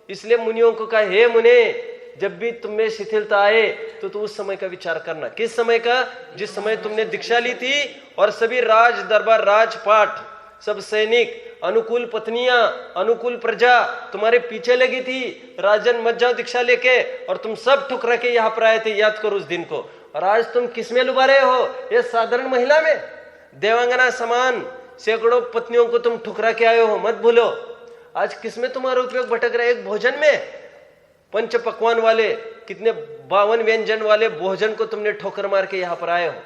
इसलिए मुनियों को कहा, हे मुने, जब भी तुम में शिथिलता आए तो उस समय का विचार करना। किस समय का? जिस समय तुमने दीक्षा ली थी और सभी राज दरबार, राजपाट, सब सैनिक, अनुकूल पत्नियां, अनुकूल प्रजा तुम्हारे पीछे लगी थी। राजन मत जाओ दीक्षा लेके, और तुम सब ठुकरा के यहां पर आए थे। याद करो उस दिन को। और आज तुम किस में लुभा रहे हो? ये साधारण महिला में, देवांगना समान सैकड़ों पत्नियों को तुम ठुकरा के आए हो, मत भूलो। आज किसमें तुम्हारा उपयोग भटक रहा है? एक भोजन में, पंच पकवान वाले, कितने 52 व्यंजन वाले भोजन को तुमने ठोकर मार के यहां पर आए हो।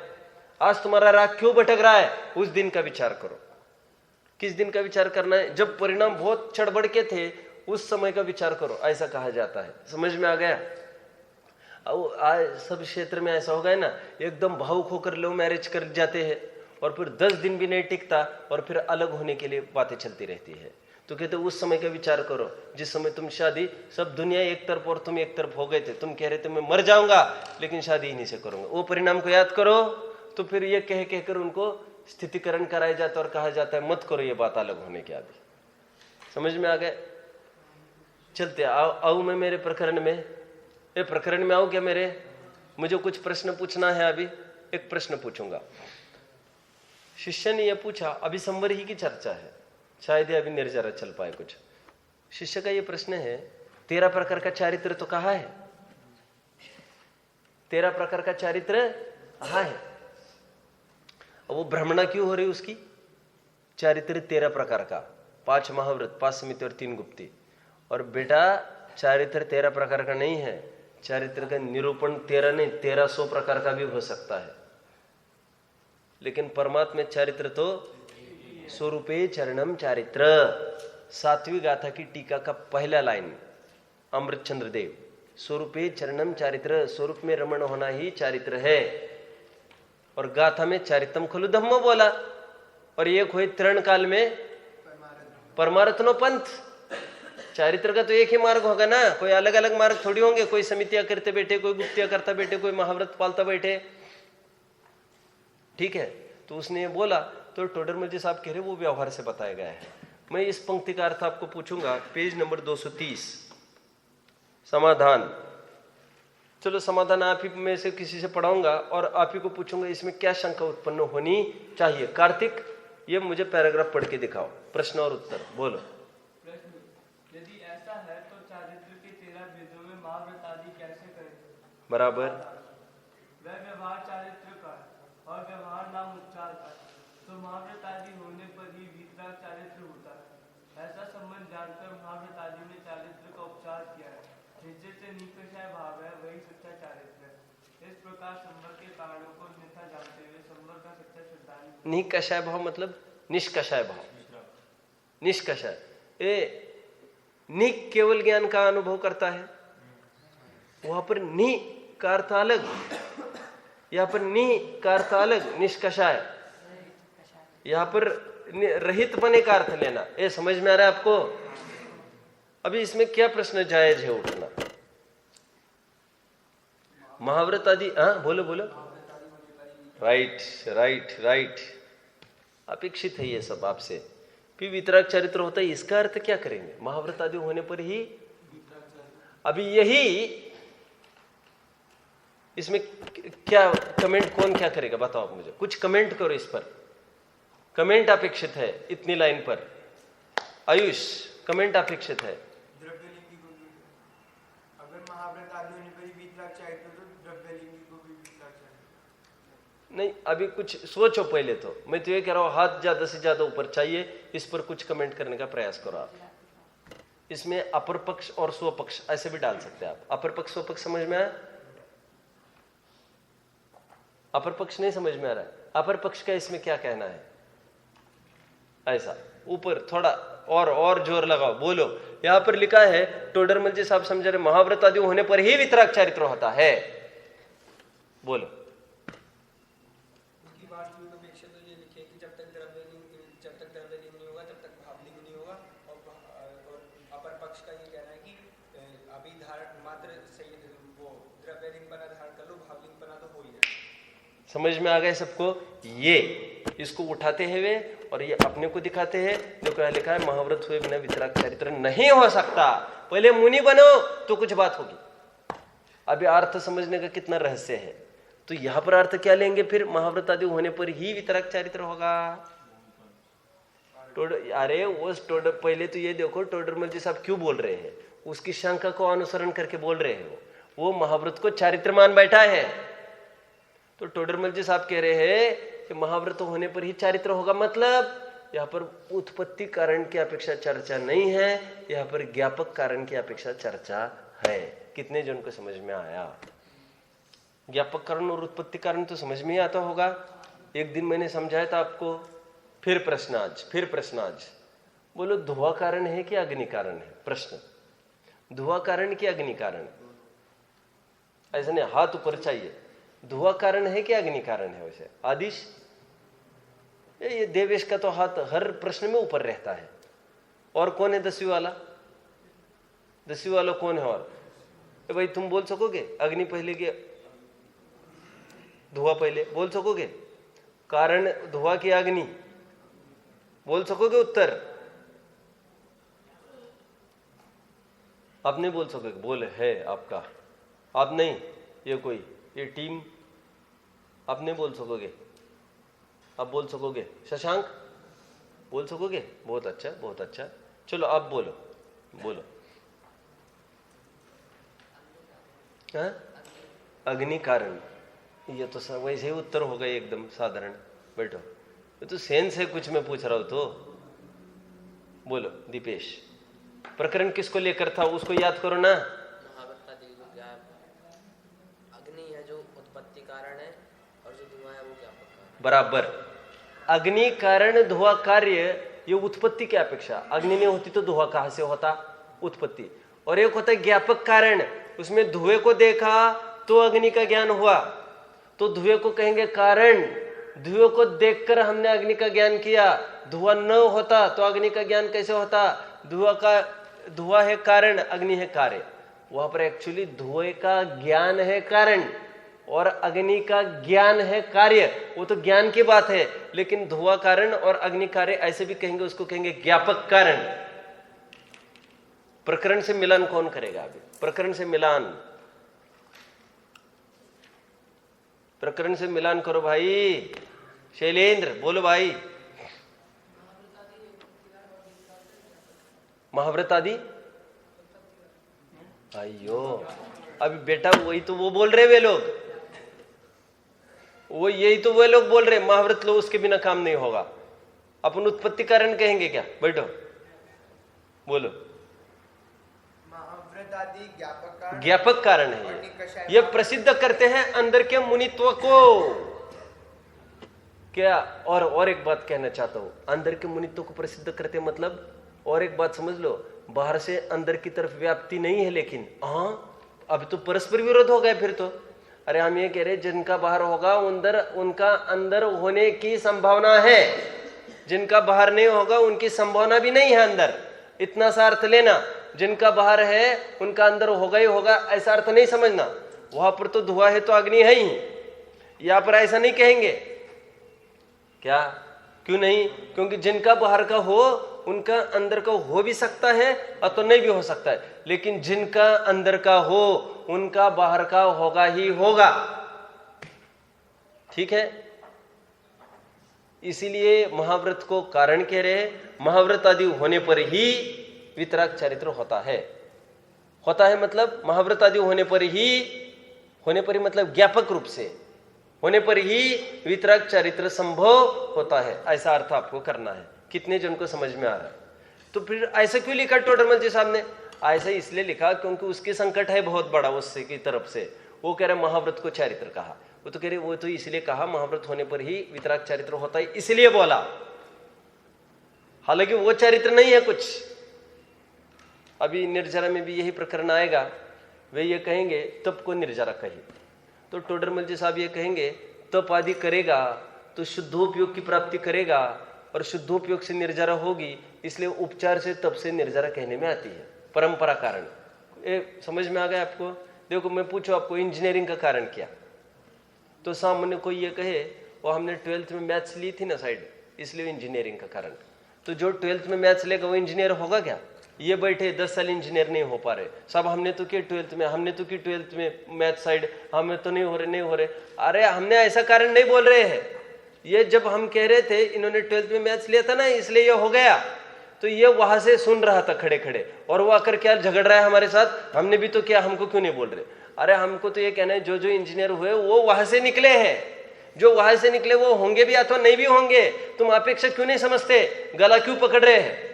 आज तुम्हारा राग क्यों भटक रहा है? उस दिन का विचार करो। किस दिन का विचार करना है? जब परिणाम बहुत चढ़बड़ के थे, उस समय का विचार करो, ऐसा कहा जाता है। समझ में आ गया? आज सब क्षेत्र में ऐसा हो गया ना, एकदम भावुक होकर लव मैरिज कर जाते हैं और फिर 10 दिन भी नहीं टिकता और फिर अलग होने के लिए बातें चलती रहती है। तो कहते उस समय का विचार करो जिस समय तुम शादी, सब दुनिया एक तरफ और तुम एक तरफ हो गए थे। तुम कह रहे थे मैं मर जाऊंगा लेकिन शादी इन्हीं से करूंगा। वो परिणाम को याद करो। तो फिर ये कहकर उनको स्थितिकरण कराया जाता है और कहा जाता है मत करो ये बात अलग होने के। अभी समझ में आ गए? चलते आऊ मैं मेरे प्रकरण में। ये प्रकरण में आऊ क्या मेरे? मुझे कुछ प्रश्न पूछना है। अभी एक प्रश्न पूछूंगा। शिष्य ने यह पूछा, अभी संवर ही की चर्चा है, शायद अभी निर्जरा चल पाए कुछ। शिष्य का यह प्रश्न है, 13 प्रकार का चारित्र तो कहा है, 13 प्रकार का चारित्र कहा है। अब वो भ्रमणा क्यों हो रही उसकी? चारित्र 13 प्रकार का, 5 महाव्रत, 5 समिति और 3 गुप्ती। और बेटा चारित्र 13 प्रकार का नहीं है, चारित्र का निरूपण 13 नहीं 1300 प्रकार का भी हो सकता है। लेकिन परमात्मा चारित्र तो स्वरूपे चरणम चारित्र। 7वीं गाथा की टीका का पहला लाइन, अमृतचंद्र देव, स्वरूपे चरणम चारित्र, स्वरूप में रमण होना ही चारित्र है। और गाथा में चारितम खलु धम्मो बोला। और एक हुए तरण काल में परमारत्नो पंथ। चारित्र का तो एक ही मार्ग होगा ना, कोई अलग अलग मार्ग थोड़ी होंगे। कोई समितियां करते बैठे, कोई गुप्तियां करता बैठे, कोई महाव्रत पालता बैठे। ठीक है, तो उसने ये बोला। तो टोडरमल जी साहब कह रहे वो व्यवहार से बताया गया है। मैं इस पंक्ति का अर्थ आपको पूछूंगा, पेज नंबर 230, समाधान। चलो समाधान आप ही में से किसी से पढ़ाऊंगा और आप ही को पूछूंगा इसमें क्या शंका उत्पन्न होनी चाहिए। कार्तिक, ये मुझे पैराग्राफ पढ़ के दिखाओ, प्रश्न और उत्तर बोलो। यदि ऐसा है तो चारित्र के 13 वेदों में महाव्रत आदि कैसे करें? बराबर। वह व्यवहार चारित्र का और व्यवहार नाम उच्चार का, तो महाव्रत आदि होने पर ही वीतराग चारित्र होता है। ऐसा संबंध जानकर महाव्रत आदि में चारित्र का उपचार किया है। जिससे निष्कषाय भाव है वही सच्चा चारित्र है। इस प्रकार संवर के कारणों को अन्यथा जानते हुए संवर का सच्चा श्रद्धालु। निष्कषाय भाव मतलब निष्कषाय भाव, निष्कषाय। निक केवल ज्ञान का अनुभव करता है, वहां पर नि का अर्थ अलग, यहां पर नि का अर्थ अलग, निष्कषाय। यहां पर रहित बने का अर्थ लेना। ये समझ में आ रहा है आपको? अभी इसमें क्या प्रश्न जायज है उठना? महाव्रत आदि, हाँ बोलो बोलो। राइट राइट राइट, अपेक्षित है ये सब आपसे। फिर वितराग चरित्र होता है, इसका अर्थ क्या करेंगे? महाव्रत आदि होने पर ही। अभी यही इसमें क्या कमेंट, कौन क्या करेगा बताओ आप मुझे, कुछ कमेंट करो इस पर। कमेंट अपेक्षित है इतनी लाइन पर। आयुष, कमेंट अपेक्षित है। द्रव्यलिंगी को भी, अगर महाव्रत आदि होने पर ही वीतराग चारित्र तो द्रव्यलिंगी को भी वीतराग चारित्र नहीं, अभी कुछ सोचो पहले। तो मैं तो ये कह रहा हूं हाथ ज्यादा से ज्यादा ऊपर चाहिए, इस पर कुछ कमेंट करने का प्रयास करो आप। इसमें अपर पक्ष और स्वपक्ष ऐसे भी डाल सकते हैं आप। अपर पक्ष स्वपक्ष समझ में आया? अपर पक्ष नहीं समझ में आ रहा है? अपर पक्ष का इसमें क्या कहना है? ऐसा ऊपर थोड़ा और जोर लगाओ, बोलो। यहां पर लिखा है, टोडरमल जी साहब समझ रहे, महाव्रत आदि होने पर ही वितराग चारित्र होता है। बोलो। उनकी वास्तविक अपेक्षा तो ये लिखे कि जब तक द्रव्यलिंग नहीं होगा तब तक भावलिंग मात्र सही वो द्रव्य लिंग बना धारण कर लो, भावलिंग बना तो हो ही जाए। समझ में आ गए सबको? ये इसको उठाते हैं वे और ये अपने को दिखाते हैं। जो क्या लिखा है, महाव्रत हुए बिना वितराग चरित्र नहीं हो सकता। पहले मुनि बनो तो कुछ बात होगी। अभी अर्थ समझने का कितना रहस्य है। तो यहां पर अर्थ क्या लेंगे फिर? महाव्रत आदि होने पर ही वितराग चरित्र होगा। अरे पहले तो ये देखो टोडरमल जी साहब क्यों बोल रहे हैं, उसकी शंका को अनुसरण करके बोल रहे हैं। वो महाव्रत को चारित्र मान बैठा है। तो टोडरमल जी साहब कह रहे हैं कि महाव्रत होने पर ही चारित्र होगा, मतलब यहाँ पर उत्पत्ति कारण की अपेक्षा चर्चा नहीं है, यहाँ पर ज्ञापक कारण की अपेक्षा चर्चा है। कितने जन को समझ में आया? ज्ञापक कारण और उत्पत्ति कारण तो समझ में ही आता होगा। एक दिन मैंने समझाया था आपको। फिर प्रश्न आज बोलो, धुआं कारण है कि अग्नि कारण है? प्रश्न, धुआं कारण कि अग्नि कारण? ऐसा नहीं, हाथ ऊपर चाहिए। धुआं कारण है कि अग्नि कारण है? वैसे आदिश, ये देवेश का तो हाथ हर प्रश्न में ऊपर रहता है। और कौन है 10वीं वाला? 10वीं वाला कौन है? और भाई तुम बोल सकोगे अग्नि पहले कि धुआं पहले? बोल सकोगे? कारण धुआं की अग्नि बोल सकोगे? उत्तर आप नहीं बोल सकोगे। बोल है आपका, आप नहीं, ये टीम आप नहीं बोल सकोगे। आप बोल सकोगे? शशांक बोल सकोगे? बहुत अच्छा, बहुत अच्छा। चलो आप बोलो। हाँ, अग्नि कारण। ये तो वैसे ही उत्तर होगा एकदम साधारण। बैठो, ये तो सेंस है कुछ मैं पूछ रहा हूं तो। बोलो दीपेश, प्रकरण किसको लेकर था उसको याद करो ना। अग्नि है जो उत्पत्ति कारण है और जो धुआं है वो ज्ञापक कारण। बराबर। अग्नि कारण धुआं कार्य, ये उत्पत्ति की अपेक्षा। अग्नि नहीं होती तो धुआं कहां से होता? उत्पत्ति। और एक होता है ज्ञापक कारण, उसमें धुएं को देखा तो अग्नि का ज्ञान हुआ, तो धुएं को कहेंगे कारण। धुएं को देखकर हमने अग्नि का ज्ञान किया। धुआं न होता तो अग्नि का ज्ञान कैसे होता? धुआं है कारण, अग्नि है कार्य। वहां पर एक्चुअली धुएं का ज्ञान है कारण और अग्नि का ज्ञान है कार्य। वो तो ज्ञान की बात है, लेकिन धुआं कारण और अग्नि कार्य ऐसे भी कहेंगे, उसको कहेंगे ज्ञापक कारण। प्रकरण से मिलान कौन करेगा? अभी प्रकरण से मिलान करो भाई। शैलेंद्र बोलो भाई। महाव्रत आदि, अयो अभी बेटा वही तो वो बोल रहे वे लोग, वो यही तो वे लोग बोल रहे महाव्रत लो, उसके बिना काम नहीं होगा। अपन उत्पत्ति कारण कहेंगे क्या? बैठो बोलो। महाव्रत आदि ज्ञापक कारण है। ये प्रसिद्ध करते हैं अंदर के मुनित्व को। क्या? और एक बात कहना चाहता हूं, अंदर के मुनित्व को प्रसिद्ध करते मतलब, और एक बात समझ लो, बाहर से अंदर की तरफ व्याप्ति नहीं है। लेकिन अब तो परस्पर विरोध हो गए फिर तो। अरे हम ये कह रहे जिनका बाहर होगा उनका अंदर होने की संभावना है, जिनका बाहर नहीं होगा उनकी संभावना भी नहीं है अंदर। इतना सा अर्थ लेना, जिनका बाहर है उनका अंदर होगा ही होगा, ऐसा अर्थ नहीं समझना। वहां पर तो धुआं है तो अग्नि है ही, यहां पर ऐसा नहीं कहेंगे। क्या? क्यों नहीं? क्योंकि जिनका बाहर का हो उनका अंदर का हो भी सकता है और तो नहीं भी हो सकता है, लेकिन जिनका अंदर का हो उनका बाहर का होगा ही होगा। ठीक है? इसीलिए महाव्रत को कारण कह रहे। महाव्रत आदि होने पर ही वितराग चरित्र होता है मतलब महाव्रत आदि होने पर ही मतलब ज्ञापक रूप से होने पर ही वितराग चरित्र संभव होता है। ऐसा अर्थ आपको करना है। कितने जन को समझ में आ रहा है? तो फिर ऐसा क्यों लिखा टोडरमल जी साहब ने? ऐसा इसलिए लिखा क्योंकि उसकी संकट है बहुत बड़ा उससे की तरफ से। वो कह रहे महाव्रत को चरित्र कहा, वो तो कह रहे वो तो इसलिए कहा महाव्रत होने पर ही वितराग चरित्र होता है, इसलिए बोला। हालांकि वो चरित्र नहीं है कुछ। अभी निर्जरा में भी यही प्रकरण आएगा। वे ये कहेंगे तप को निर्जरा कही, तो टोडरमल जी साहब ये कहेंगे तप आदि करेगा तो शुद्धोपयोग की प्राप्ति करेगा, और शुद्धोपयोग से निर्जरा होगी, इसलिए उपचार से तप से निर्जरा कहने में आती है, परंपरा कारण। समझ में आ गया आपको? देखो मैं पूछूं आपको इंजीनियरिंग का कारण क्या, तो सामान्य कोई ये कहे वो हमने 12th में मैथ्स ली थी ना साइड, इसलिए इंजीनियरिंग का कारण। तो जो 12th में मैथ्स लेगा वो इंजीनियर होगा क्या? ये बैठे 10 साल इंजीनियर नहीं हो पा रहे, सब हमने तो किया 12th में, हमने तो की 12th में मैथ साइड, हमें तो नहीं हो रहे। अरे हमने ऐसा कारण नहीं बोल रहे हैं, ये जब हम कह रहे थे इन्होंने 12th में मैथ्स लिया था ना इसलिए ये हो गया, तो ये वहां से सुन रहा था खड़े खड़े, और वो आकर क्या झगड़ रहा है हमारे साथ, हमने भी तो किया, हमको क्यों नहीं बोल रहे? अरे हमको तो ये कहना है जो जो इंजीनियर हुए वो वहां से निकले हैं, जो वहां से निकले वो होंगे भी अथवा नहीं भी होंगे, तुम अपेक्षा क्यों नहीं समझते, गला क्यों पकड़ रहे हैं?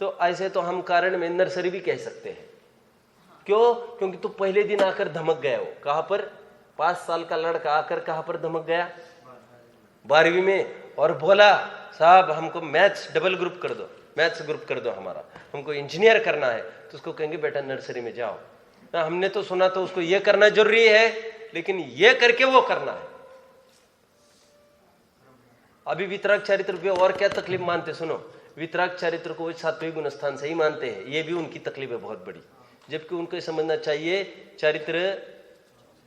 तो ऐसे तो हम कारण में नर्सरी भी कह सकते हैं। क्यों? क्योंकि तू पहले दिन आकर धमक गया, वो कहां पर, 5 साल का लड़का आकर कहां पर धमक गया, 12वीं में, और बोला साहब हमको मैथ्स डबल ग्रुप कर दो, मैथ्स ग्रुप कर दो हमारा, हमको इंजीनियर करना है। तो उसको कहेंगे बेटा नर्सरी में जाओ, हमने तो सुना तो उसको ये करना जरूरी है, लेकिन ये करके वो करना है। अभी वितराग चरित्र पे और क्या तकलीफ मानते, सुनो, वितराग चरित्र को 7वें गुण स्थान से ही मानते हैं, ये भी उनकी तकलीफ है बहुत बड़ी, जबकि उनको समझना चाहिए चरित्र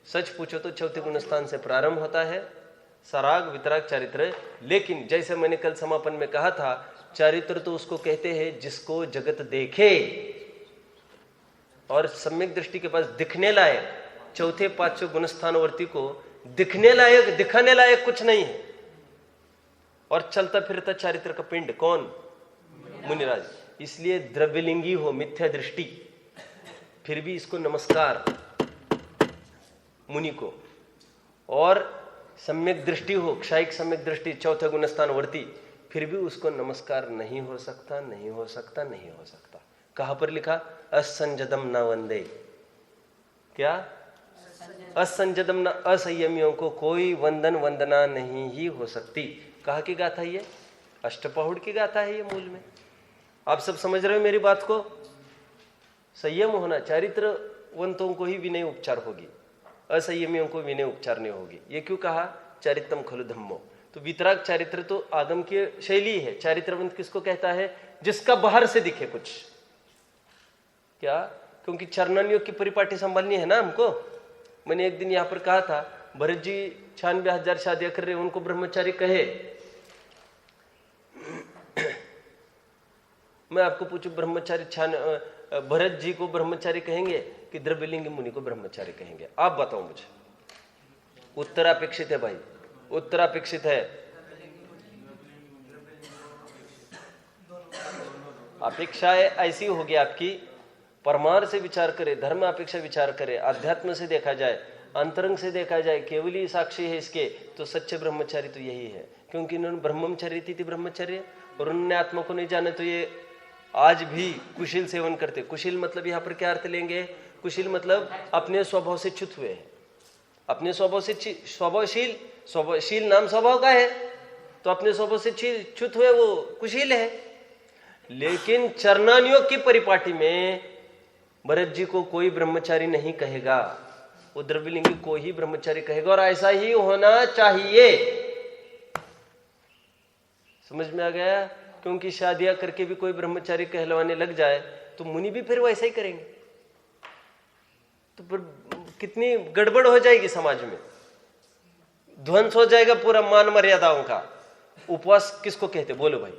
सच पूछो तो 4थे गुण स्थान से प्रारंभ होता है, सराग वितराग चरित्र। लेकिन जैसे मैंने कल समापन में कहा था, चरित्र तो उसको कहते हैं जिसको जगत देखे, और सम्यक दृष्टि के पास दिखने लायक, 4थे 5वें गुण स्थानवर्ती को दिखने लायक, दिखाने लायक कुछ नहीं है, और चलता फिरता चारित्र का पिंड कौन, मुनिराज। इसलिए द्रव्यलिंगी हो, मिथ्या दृष्टि, फिर भी इसको नमस्कार मुनि को, और सम्यक दृष्टि हो, क्षायिक सम्यक दृष्टि 4थे गुण स्थानवर्ती, फिर भी उसको नमस्कार नहीं हो सकता, नहीं हो सकता, नहीं हो सकता। कहां पर लिखा, असंजदम न वंदे, क्या, असंजदम न, असंयमियों को कोई वंदन वंदना नहीं ही हो सकती। कहा की गाथा ये, अष्टपहुड़ की गाथा है ये मूल में। आप सब समझ रहे हो मेरी बात को? संयम होना, चारित्रवंतों को ही विनय उपचार होगी, असंयमियों को विनय उपचार नहीं होगी। ये क्यों कहा, चारित्रम खलु धम्मो। तो वितराग चारित्र तो आगम की शैली है। चारित्रवंत किसको कहता है, जिसका बाहर से दिखे कुछ, क्या, क्योंकि चरणन योग की परिपाटी संभालनी है ना हमको। मैंने एक दिन यहां पर कहा था, भरत जी 96,000 शादियां कर रहे, उनको ब्रह्मचारी कहे, मैं आपको पूछूं ब्रह्मचारी भरत जी को ब्रह्मचारी कहेंगे कि द्रव्यलिंगी मुनि को ब्रह्मचारी कहेंगे? आप बताओ मुझे। उत्तर अपेक्षित है भाई, उत्तर अपेक्षित है। अपेक्षा ऐसी होगी आपकी, परमार्थ से विचार करे, धर्म अपेक्षा विचार करे, अध्यात्म से देखा जाए, अंतरंग से देखा जाए, केवल ही साक्षी है इसके, तो सच्चे ब्रह्मचारी तो यही है। क्योंकि इन्होंने ब्रह्मचर्य थी ब्रह्मचर्य, और उन्होंने आत्मा को नहीं जाने, तो ये आज भी कुशील सेवन करते। कुशील मतलब यहाँ पर क्या अर्थ लेंगे, कुशील मतलब अपने स्वभाव से च्युत हुए हैं, अपने स्वभाव से स्वभावशील, स्वभावशील नाम स्वभाव का है, तो अपने स्वभाव से च्युत हुए वो कुशील है। लेकिन चरणानुयोग की परिपाटी में भरत जी को कोई ब्रह्मचारी नहीं कहेगा, वो द्रव्यलिंगी को ही ब्रह्मचारी कहेगा, और ऐसा ही होना चाहिए। समझ में आ गया? क्योंकि शादियां करके भी कोई ब्रह्मचारी कहलवाने लग जाए तो मुनि भी फिर वैसा ही करेंगे, तो फिर कितनी गड़बड़ हो जाएगी समाज में, ध्वंस हो जाएगा पूरा मान मर्यादाओं का। उपवास किसको कहते, बोलो भाई?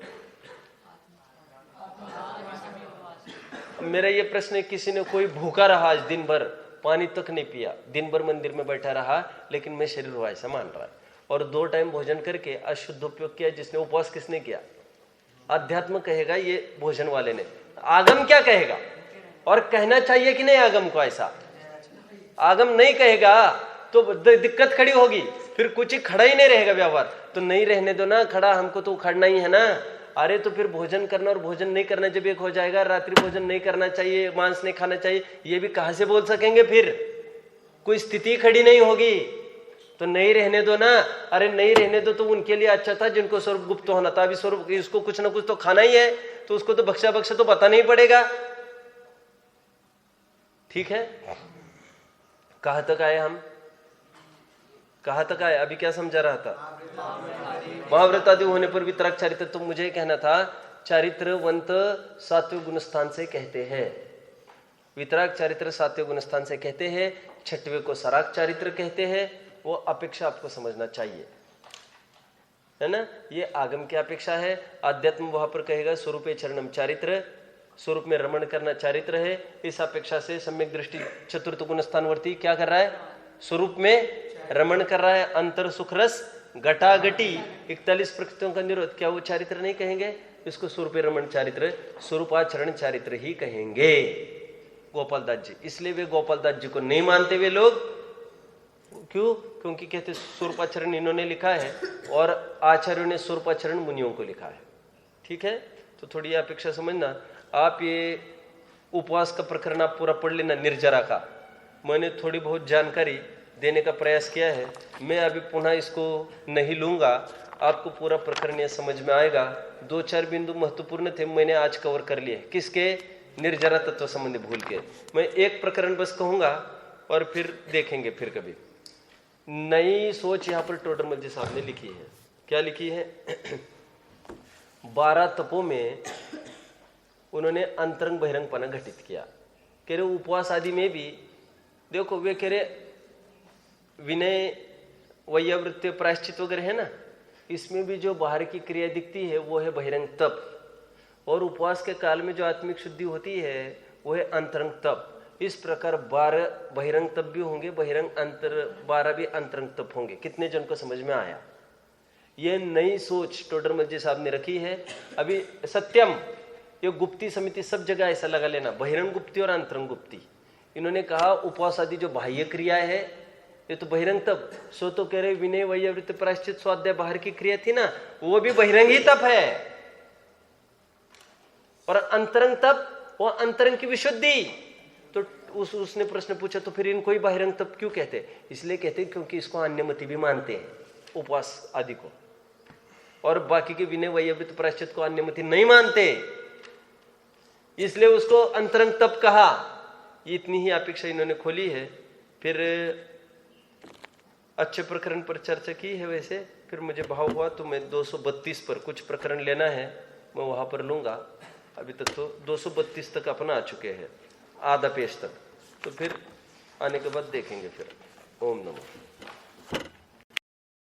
मेरा ये प्रश्न है, किसी ने कोई भूखा रहा आज दिन भर, पानी तक नहीं पिया, दिन भर मंदिर में बैठा रहा, लेकिन मैं शरीर हुआ ऐसा मान रहा है, और 2 टाइम भोजन करके अशुद्ध उपयोग किया, जिसने उपवास किसने किया? अध्यात्म कहेगा ये भोजन वाले ने। आगम क्या कहेगा? और कहना चाहिए कि नहीं आगम को ऐसा? आगम नहीं कहेगा तो दिक्कत खड़ी होगी, फिर कुछ ही खड़ा ही नहीं रहेगा व्यवहार। तो नहीं रहने दो ना खड़ा, हमको तो उखाड़ना ही है ना। अरे तो फिर भोजन करना और भोजन नहीं करना जब एक हो जाएगा, रात्रि भोजन नहीं करना चाहिए, मांस नहीं खाना चाहिए, ये भी कहां से बोल सकेंगे? फिर कोई स्थिति खड़ी नहीं होगी, तो नहीं रहने दो ना। अरे नहीं रहने दो तो उनके लिए अच्छा था जिनको स्वरूप गुप्त होना था, अभी स्वरूप इसको कुछ ना कुछ तो खाना ही है, तो उसको तो बख्शा बख्शा तो बताना ही पड़ेगा। ठीक है, कहां तक आए हम, कहां तक आए? अभी क्या समझा रहा था? महाव्रतादि होने पर भी वितराग चारित्र, तो मुझे कहना था चारित्रवंत 7वें गुण स्थान से कहते हैं, वितराग चारित्र 7वें गुण स्थान से कहते हैं, 6वें को सराग चारित्र कहते हैं। वो अपेक्षा आपको समझना चाहिए, है ना। ये आगम की अपेक्षा है। आध्यात्म वहां पर कहेगा स्वरूपे चरणम चारित्र, स्वरूप में रमण करना चारित्र है। इस अपेक्षा से सम्यक दृष्टि चतुर्थ गुण स्थानवर्ती क्या कर रहा है, स्वरूप में रमण कर रहा है। अंतर सुख रस घटाघटी 41 प्रकृतियों का निरोध, क्या वो चारित्र नहीं कहेंगे? इसको स्वरूप रमण चारित्र, स्वरूपाचरण चारित्र ही कहेंगे गोपाल दास जी। इसलिए वे गोपाल दास जी को नहीं मानते वे लोग। क्यों? क्योंकि कहते स्वरूपाचरण इन्होंने लिखा है और आचार्यों ने स्वरूपाचरण मुनियों को लिखा है। ठीक है, तो थोड़ी अपेक्षा समझना। आप ये उपवास का प्रकरण आप पूरा पढ़ लेना, निर्जरा का। मैंने थोड़ी बहुत जानकारी देने का प्रयास किया है, मैं अभी पुनः इसको नहीं लूंगा, आपको पूरा प्रकरण ये समझ में आएगा। 2-4 बिंदु महत्वपूर्ण थे, मैंने आज कवर कर लिए। किसके? निर्जरा तत्व संबंधी भूल के। मैं एक प्रकरण बस कहूंगा और फिर देखेंगे फिर कभी। नई सोच यहाँ पर टोडरमल जी साहब ने लिखी है। क्या लिखी है? 12 तपों में उन्होंने अंतरंग बहिरंगपना घटित किया। कह रहे उपवास आदि में भी देखो, वे कह रहे विनय वैयावृत्ति प्रायश्चित वगैरह है ना, इसमें भी जो बाहर की क्रिया दिखती है वो है बहिरंग तप, और उपवास के काल में जो आत्मिक शुद्धि होती है वो है अंतरंग तप। इस प्रकार 12 बहिरंग तप भी होंगे, बहिरंग अंतर 12 भी अंतरंग तप होंगे। कितने जन को समझ में आया? ये नई सोच टोडरमल जी साहब ने रखी है। अभी सत्यम, ये गुप्ती समिति सब जगह ऐसा लगा लेना, बहिरंग गुप्ती और अंतरंग गुप्ती। इन्होंने कहा उपवास आदि जो बाह्य क्रिया है ये तो बहिरंग तप। सो तो कह रहे विनय वैयावृत्ति प्रायश्चित स्वाध्याय बाहर की क्रिया थी ना, वो भी बहिरंग ही तप है। और अंतरंग तप, वो अंतरंग की विशुद्धि। तो उसने प्रश्न पूछा, तो फिर इनको ही बहिरंग तप क्यों कहते? इसलिए कहते क्योंकि इसको अन्यमति भी मानते हैं उपवास आदि को, और बाकी के विनय वैयावृत्ति प्रायश्चित को अन्यमति नहीं मानते, इसलिए उसको अंतरंग तप कहा। इतनी ही अपेक्षा इन्होंने खोली है। फिर अच्छे प्रकरण पर चर्चा की है। वैसे फिर मुझे भाव हुआ तो मैं 232 पर कुछ प्रकरण लेना है, मैं वहां पर लूंगा। अभी तक तो 232 तक अपना आ चुके हैं, आधा पेज तक। तो फिर आने के बाद देखेंगे फिर। ओम नमः।